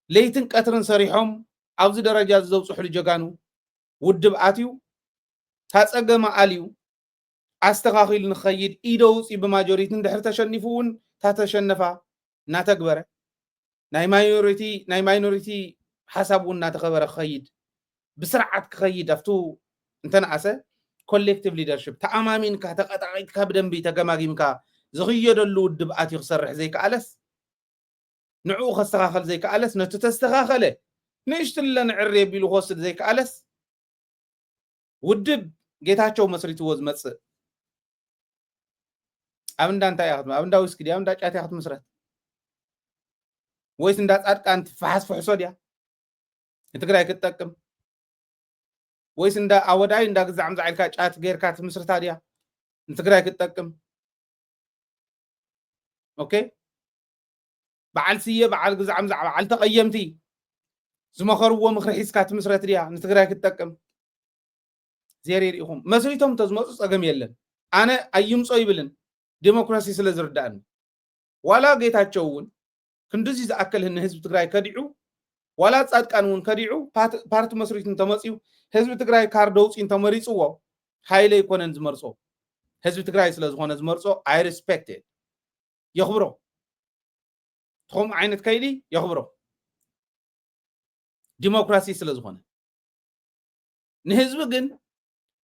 ለይትን ቀትርን ሰሪሖም ኣብዚ ደረጃ ዘውጽሑ ጀጋኑ ውድብ ኣትዩ ታጸገማ ኣልዩ ኣስተኻኺል ንኸይድ ኢዶውጽ በማጆሪቲ እንድሕር ተሸኒፉን ታተሸነፋ ናተግበረ ናይ ማይኖሪቲ ሓሳቡን ናተኸበረ ኸይድ ብስርዓት ክኸይድ ኣፍቱ እንተነኣሰ ኮሌክቲቭ ሊደርሺፕ ተኣማሚንካ ተቐጣቒትካ ብደንቢ ተገማጊምካ ዝኽየደሉ ውድብ ኣትዩ ክሰርሕ ዘይከኣለስ نعو خستخاخل زي كالس نتو تستخاخله نشتل نعري بيلو خوست زي كالس ودب ጌታቸው መስሪቱ ወዝ መጽ አብንዳንታ ያህት አብንዳ ውስኪ ዲያ አብንዳ ጫት ያህት መስራት ወይስ እንዳ ጻድቃን ተፋሐስ ፍሕሶ ዲያ ትግራይ ከተጠቅም ወይስ እንዳ አወዳይ እንዳ ግዛዕም ዛዕልካ ጫት ገርካ መስረታ ዲያ ትግራይ ከተጠቅም ኦኬ بعل سيه بعل قزعم زعم بعل تقيمتي زمخروا مخري حسكات مسرت ريا نتغراي كتقم زيري ريهم مسريتهم تزمص صقم يلن انا ايمصو يبلن ديموكراسي ስለዝርዳን ዋላ ጌታቸውን ክንዱዚ ዝአከልህን ህዝብ ትግራይ ከዲዑ ዋላ ጻድቃንውን ከዲዑ ፓርቲ መስሪትን ተመጽዩ ህዝብ ትግራይ ካርዶውጽን ተመሪጽዎ ሃይለ ይኮነን ዝመርጾ ህዝብ ትግራይ ስለዝኾነ ዝመርጾ አይ ሪስፔክት ይኽብሮ ቶም አይነት ከይዲ ይኽብሮ ዲሞክራሲ ስለዝኾነ ንህዝብ ግን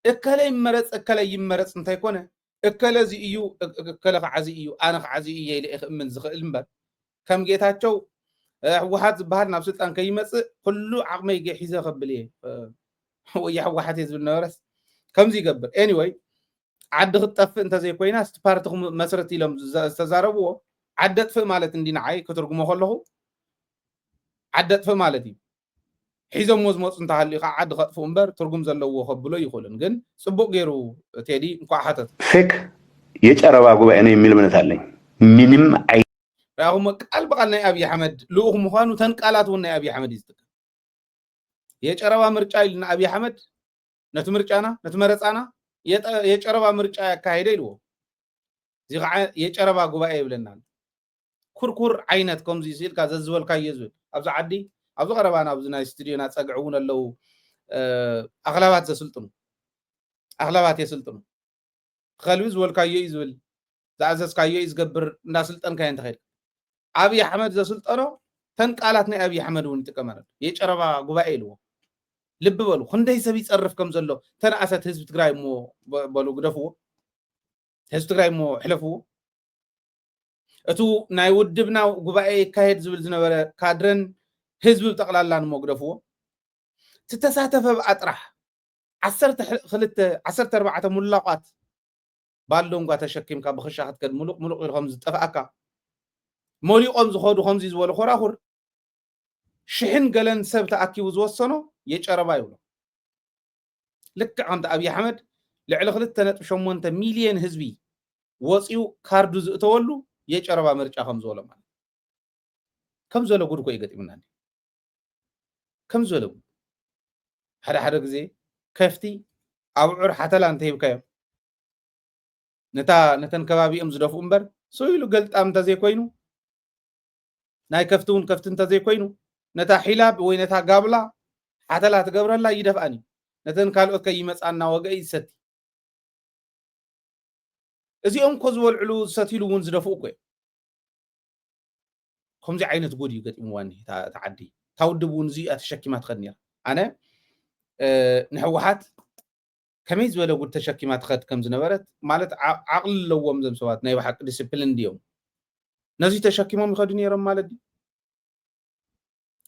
እከለ ይመረጽ እንታይ ኮነ እከለ ዚ እዩ እከለ ዓዚ እዩ አነ ዓዚ እዩ ይለ እምን ዝኽእል እምበር ከም ጌታቸው ህወሓት ዝበሃል ናብ ስልጣን ከይመጽእ ኩሉ ዓቕመይ ሒዘ ከብል እየ ወይ ህወሓት ዝብል ነበረስ ከምዚ ይገብር ኤኒዌይ ዓዲ ክትጠፍእ እንተዘይኮይና ስቲ ፓርቲኩም መስረት ኢሎም ዝተዛረብዎ ዓዲ ጥፍእ ማለት እንዲ ንዓይ ክትርጉሞ ከለኹ ዓዲ ጥፍእ ማለት እዩ ሒዞም ዝመፁ እንተሃልዩ ከዓ ዓዲ ከጥፉ እምበር ትርጉም ዘለዎ ከብሎ ይኽእልን ግን ጽቡቅ ገይሩ ቴዲ እንኳ ሓተት ፌክ የጨረባ ጉባኤ ነው የሚል እምነት አለኝ ምንም አይ ያሁን ቃል በቃል ናይ አብይ አህመድ ልኡኽ ምዃኑ ተንቃላት ወን ናይ አብይ አህመድ ይዝጥቅ የጨረባ ምርጫ ይልና አብይ አህመድ ነቲ ምርጫና ነቲ መረፃና የጨረባ ምርጫ ያካሄደ ይልዎ እዚ ከዓ የጨረባ ጉባኤ ይብለናል ኩርኩር ዓይነት ከምዚ ሲልካ ዘዝበልካ ይዝብል ኣብዚ ዓዲ ኣብዚ ቀረባና ኣብዚ ናይ ስቱዲዮና ፀግዑን ኣለው ኣኽላባት ዘስልጥኑ ኣኽላባት የስልጥኑ ከልቢ ዝበልካዮ እዩ ዝብል ዝኣዘዝካዮ እዩ ዝገብር እንዳስልጠንካ እየ እንተኸይድ አብይ አህመድ ዘስልጠኖ ተንቃላት ናይ አብይ አህመድ እውን ይጥቀመናል የጨረባ ጉባኤ ይልዎ ልብ በሉ ክንደይ ሰብ ይጸርፍ ከም ዘሎ ተናእሰት ህዝብ ትግራይ ሞ በሉ ግደፍዎ ህዝብ ትግራይ ሞ ሕለፍዎ እቱ ናይ ውድብና ጉባኤ ይካሄድ ዝብል ዝነበረ ካድረን ህዝብ ጠቅላላን ሞ ግደፍዎ ተተሳተፈ በአጥራህ 14 ሙላቋት ባሎም ጋር ተሸኪምካ በخሻት ከድ ሙሉቅ ኢልኩም ዝጠፋአካ ሞሊቆም ዝኸዱ ከምዚ ዝበለ ኮራኹር ሽሕን ገለን ሰብ ተኣኪቡ ዝወሰኖ የጨረባ ይብሎ ልክዕ ከምቲ አብይ አህመድ ልዕሊ 2.8 ሚልዮን ህዝቢ ወፂኡ ካርዱ ዝእተወሉ የጨረባ ምርጫ ከም ዝበሎ ማለት ከም ዘሎ ጉድ ኮ ይገጥምና ከም ዘሎ ሓደ ግዜ ከፍቲ አብዑር ሓተላ እንተይብካዮ ነተን ከባቢኦም ዝደፍኡ እምበር ሰይሉ ገልጣም እንተዘይኮይኑ ናይ ከፍቱን ከፍትን እንተዘይኮይኑ ነታ ሒላብ ወይ ነታ ጋብላ ሓተላ ትገብረላ ይደፍአኒ ነተን ካልኦት ከይመፃና ወገይ ይሰቲ እዚኦም ኮ ዝበልዕሉ ዝሰቲሉ እውን ዝደፍኡ ኮ ከምዚ ዓይነት ጉድ እዩ ገጢምዋኒ ተዓዲ ታውድብ እውን እዚኣ ተሸኪማ ትኸድ ነይራ ኣነ ንሕወሓት ከመይ ዝበለ ጉድ ተሸኪማ ትኸድ ከም ዝነበረት ማለት ዓቕሊ ኣለዎም ዘም ሰባት ናይ ባሓቂ ዲስፕሊን ድዮም ነዚ ተሸኪሞም ይኸዱ ነይሮም ማለት ዲ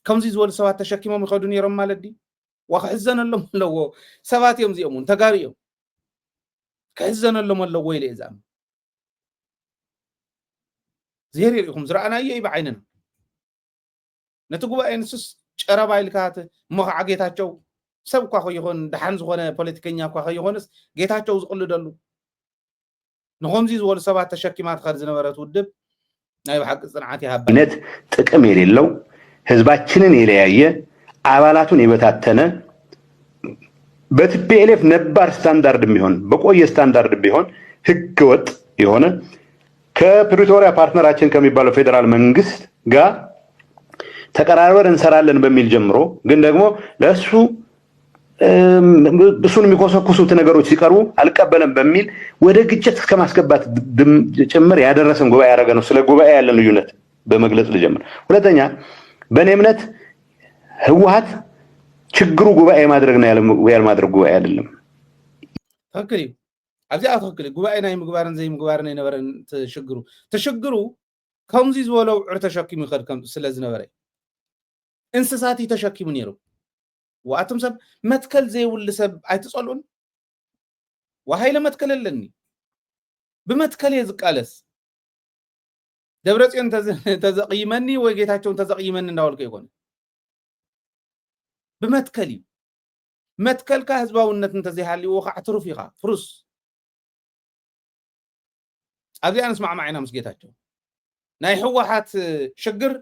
ከምዚ ዝበሉ ሰባት ተሸኪሞም ይኸዱ ነይሮም ማለት ዲ ወክሕዘነሎም ኣለዎ ሰባት እዮም እዚኦም እውን ተጋሩ እዮም ክሕዘነሎም ኣለዎ ኢለ እየ ዝኣምን زير يريكم زرعنا أيه بعيننا نتقول إن سس شرب عيلكات مخ عجيتاتشو سب كوا خيهون دحنز خونه بوليتيكينيا كوا خيهونس جيتاتشو زقول دلو نخمزي زول سبعة تشكيمات خارجنا ورا تودب نايو حق صنعاتي هبا نت تكمل اللو ህዝባችንን የለያየ አባላቱን የበታተነ በቲፒኤልኤፍ ነባር ስታንዳርድ ቢሆን በቆየ ስታንዳርድ ቢሆን ህገወጥ የሆነ ከፕሪቶሪያ ፓርትነራችን ከሚባለው ፌደራል መንግስት ጋር ተቀራርበን እንሰራለን በሚል ጀምሮ ግን ደግሞ ለሱ እሱን የሚቆሰቁሱት ነገሮች ሲቀርቡ አልቀበለም በሚል ወደ ግጭት ከማስገባት ጭምር ያደረሰን ጉባኤ ያደረገ ነው። ስለ ጉባኤ ያለን ልዩነት በመግለጽ ልጀምር። ሁለተኛ በእኔ እምነት ህወሓት ችግሩ ጉባኤ ማድረግ ነው ያለ ማድረግ ጉባኤ አይደለም። ተከሪ አብዚ አተከሪ ጉባኤ ናይ ምግባርን ዘይ ምግባርን የነበረን ተሽግሩ ከምዚ ዝበለው ዕር ተሸኪሙ ይኸድ ከም ስለዝነበረ እንስሳት ተሸኪሙ ነይሩ ወአቶም ሰብ መትከል ዘይውል ሰብ አይተጸሉን ወሃይለ መትከል ለኒ በመትከል ይዝቃለስ ደብረጽዮን ተዘቅይመኒ ወይ ጌታቸውን ተዘቅይመኒ እንዳወልከ ይሆን በመትከል መትከል ከህዝባውነት እንተዘይሃሊ ወኻዕትሩፍ ይኻ ፍሩስ አብዚ አንስማዕ ማዕና ምስ ጌታቸው ናይ ሕወሓት ሽግር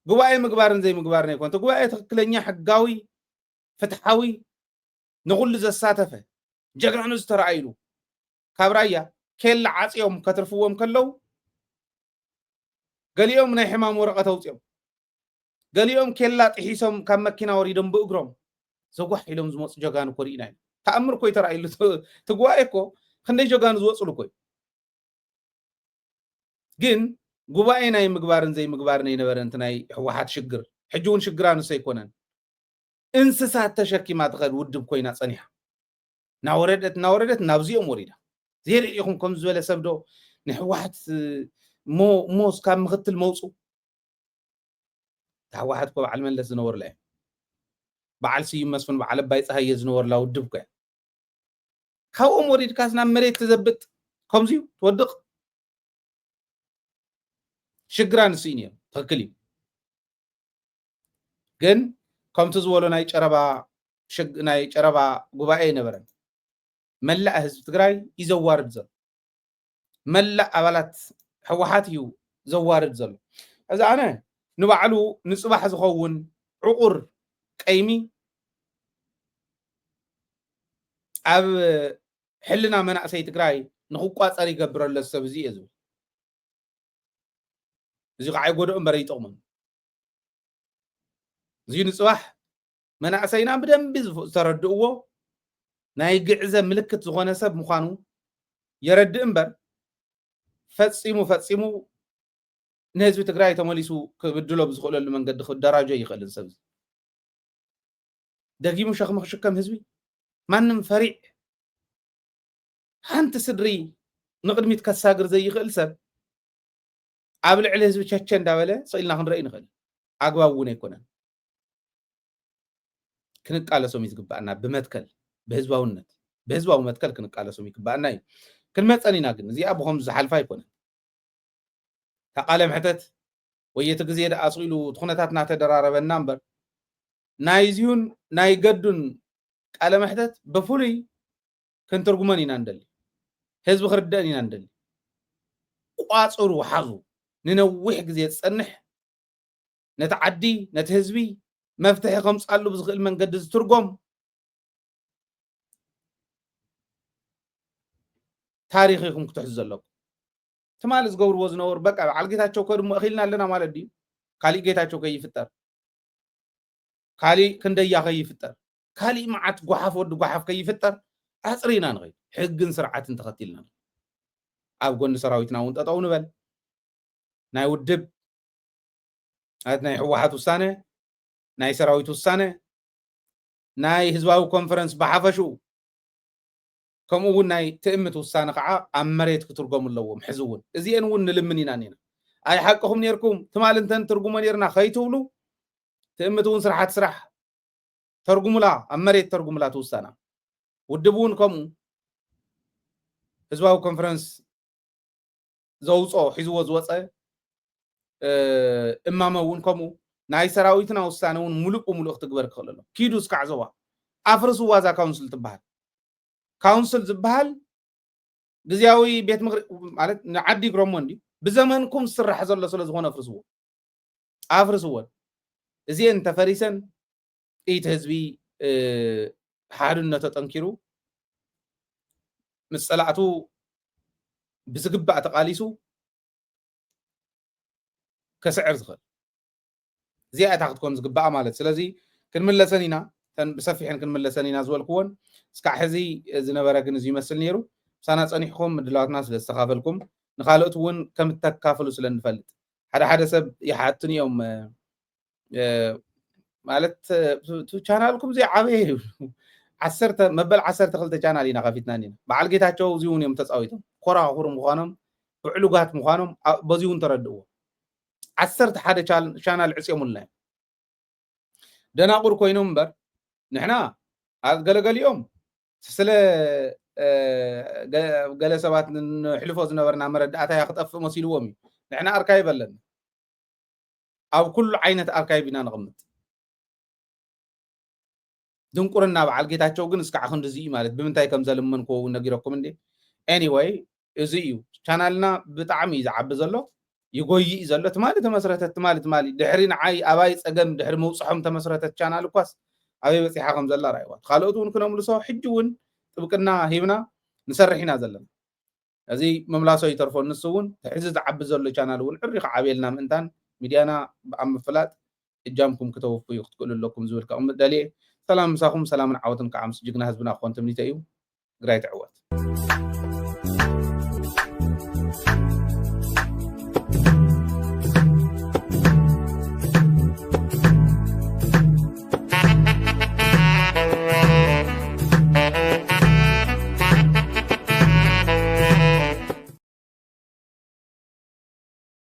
ጉባኤ ምግባርን ዘይ ምግባርን ኣይኮን ጉባኤ ትክክለኛ ሕጋዊ ፍትሓዊ ንኩሉ ዘሳተፈ ጀግናኑ ዝተረኣይሉ ካብ ራያ ኬላ ዓፅዮም ከትርፍዎም ከለው ገሊኦም ናይ ሕማም ወረቐት ኣውፅኦም ገሊኦም ኬላ ጥሒሶም ካብ መኪና ወሪዶም ብእግሮም ዘጓሕ ኢሎም ዝመፁ ጀጋኑ ኮ ርኢና ተኣምር ኮይ ተረኣይሉ ትጉባኤ እኮ ክንደይ ጀጋኑ ዝወፅሉ ኮይ ግን ጉባኤ ናይ ምግባርን ዘይ ምግባርን ይነበረ እንት ናይ ሕወሓት ሽግር ሕጂ እውን ሽግራ ንሱ ኣይኮነን እንስሳት ተሸኪማ ትኸድ ውድብ ኮይና ፀኒሓ ናወረደት ናብዚኦም ወሪዳ ዘርኢኹም ከም ዝበለ ሰብ ዶ ንሕወሓት ሞስ ካብ ምክትል መውፁ ሕወሓት ኮ በዓል መለስ ዝነበርላ እዩ በዓል ስዩም መስፍን በዓል ኣባይ ፀሃየ ዝነበርላ ውድብ ኮ ካብኦም ወሪድካስ ናብ መሬት ትዘብጥ ከምዚዩ ትወድቕ ሽግራ ንሱ እዩ ነይሩ ትክክል እዩ ግን ከምቲ ዝበሎ ናይ ጨረባ ጉባኤ ነበረን መላእ ህዝቢ ትግራይ ይዘዋርድ ዘሎ መላእ ኣባላት ሕወሓት እዩ ዘዋርድ ዘሎ እዚ ኣነ ንባዕሉ ንፅባሕ ዝኸውን ዕቁር ቀይሚ ኣብ ሕልና መናእሰይ ትግራይ ንክቋፀር ይገብረሎ ሰብ እዚ እዩ ዝብል እዚ ከዓ ይጎድኦ እምበር ይጠቕሞም እዚ ንፅባሕ መናእሰይና ብደንቢ ዝተረድእዎ ናይ ግዕዘ ምልክት ዝኾነ ሰብ ምዃኑ የረድእ እምበር ፈፂሙ ንህዝቢ ትግራይ ተመሊሱ ክብድሎ ብዝኽእለሉ መንገዲ ክደራጆ ይኽእልን ሰብ ደጊሙ ሸኽሚ ክሽከም ህዝቢ ማንም ፈሪዕ ሓንቲ ስድሪ ንቅድሚት ከሳግር ዘይኽእል ሰብ ኣብ ልዕሊ ህዝቢ ቸቸ እንዳበለ ስኢልና ክንርኢ ንኽእል ኣግባብ እውን ኣይኮነን ክንቃለሶም እዩ ዝግባአና ብመትከል ብህዝባውነት ብህዝባዊ መትከል ክንቃለሶም ይግባአና እዩ ክንመፀን ኢና ግን እዚኣ ብከምዚ ዝሓልፋ ኣይኮነን ተቃለ ምሕተት ወየቲ ግዜ ደኣፅሉ እቲ ኩነታት እናተደራረበና እምበር ናይ እዚሁን ናይ ገዱን ቃለ ምሕተት ብፍሉይ ክንትርጉመን ኢና እንደሊ ህዝቢ ክርደአን ኢና እንደሊ ቋፅሩ ሓዙ ንነዊሕ ግዜ ዝፀንሕ ነቲ ዓዲ ነቲ ህዝቢ መፍትሒ ከምፃሉ ብዝኽእል መንገዲ ዝትርጎም ታሪክ ኢኹም ክትሕዙ ዘለኩም ትማሊ ዝገብርዎ ዝነበሩ በቃ በዓል ጌታቸው ከድሞ እኺልና ኣለና ማለት ድዩ ካሊእ ጌታቸው ከይፍጠር ካሊእ ክንደያ ከይፍጠር ካሊእ መዓት ጓሓፍ ወዲ ጓሓፍ ከይፍጠር ኣፅሪና ንኸይድ ሕግን ስርዓትን ተኸቲልና ኣብ ጎኒ ሰራዊትና እውን ጠጠው ንበል ናይ ውድብ ናይ ሕወሓት ውሳነ ናይ ሰራዊት ውሳነ ናይ ህዝባዊ ኮንፈረንስ ብሓፈሹ ከምኡ እውን ናይ ትእምት ውሳነ ከዓ ኣብ መሬት ክትርጎሙ ኣለዎም ሕዚ እውን እዚአን እውን ንልምን ኢና ኒና ኣይ ሓቅኹም ነርኩም ትማል እንተን ትርጉሞ ነርና ከይትብሉ ትእምት እውን ስራሓት ስራሕ ተርጉሙላ ኣብ መሬት ተርጉሙላ ትውሳና ውድብ እውን ከምኡ ህዝባዊ ኮንፈረንስ ዘውፆ ሒዝዎ ዝወፀ እማመ እውን ከምኡ ናይ ሰራዊትና ውሳነ እውን ሙሉእ ክትግበር ክኽእል ኣሎ ኪዱ እስካዕ ዞባ ኣፍርስዋ እዛ ካውንስል ትበሃል ካውንስል ዝበሃል ግዝያዊ ቤት ምክሪ ማለት ንዓዲ ይግረሞ እንዲ ብዘመንኩም ዝስራሕ ዘሎ ስለ ዝኾነ ኣፍርስዎን እዚአን ተፈሪሰን እቲ ህዝቢ ሓድነቱ ጠንኪሩ ምስ ፀላእቱ ብዝግባእ ተቃሊሱ ከስዕር ዝኽእል እዚኣ እታ ክትኮን ዝግባኣ ማለት ስለዚ ክንምለሰን ኢና ብሰፊሕን ክንምለሰን ኢና ዝበልክዎን እስካዕ ሕዚ ዝነበረ ግን እዚ ይመስል ነይሩ ሳና ፀኒሕኩም ምድላዋትና ስለ ዝተኻፈልኩም ንካልኦት እውን ከም እተካፍሉ ስለ ንፈልጥ ሓደ ሰብ ይሓትን እዮም ማለት ቻናልኩም እዚ ዓበየ መበል 12 ቻናል ኢና ከፊትና ኒና በዓል ጌታቸው እዚ እውን እዮም ተፃዊቶም ኮራኹር ምዃኖም ብዕሉጋት ምዃኖም በዚ እውን ተረድእዎ 11 ቻናል ዕፅዮሙልና እዮም ደናቁር ኮይኖም እምበር ንሕና ገለገሊኦም ስለ ገለ ሰባት ንሕልፎ ዝነበርና መረዳእታ ክጠፍእ መሲልዎም እዩ ንሕና ኣርካይብ ኣለና ኣብ ኩሉ ዓይነት ኣርካይብ ኢና ንቕምጥ ድንቁርና በዓል ጌታቸው ግን እስካዕ ክንዲ እዚ ማለት ብምንታይ ከም ዘለመንኮ ነጊረኩም እንዴ ኤኒዌይ እዚ እዩ ቻናልና ብጣዕሚ ዝዓቢ ዘሎ يقوي زلت مالي تمسرتت مالي دحرين عاي أباي سجن دحر موصحهم تمسرتت كان على كواس أبي بس يحاكم زلا رايوات خالوتون كنا ملصوا حجون تبقنا هيبنا نسرحنا زلنا أزي مملاسو يترفون نسون تحزز عب زلوا كان على ون عرق عبيلنا من تان مديانا عم فلات إجامكم كتوفوا يقول لكم زول كأم دليل سلام مساكم سلام عوتن كعم سجنا هزبنا أخوان تمنيتيو قراية عوات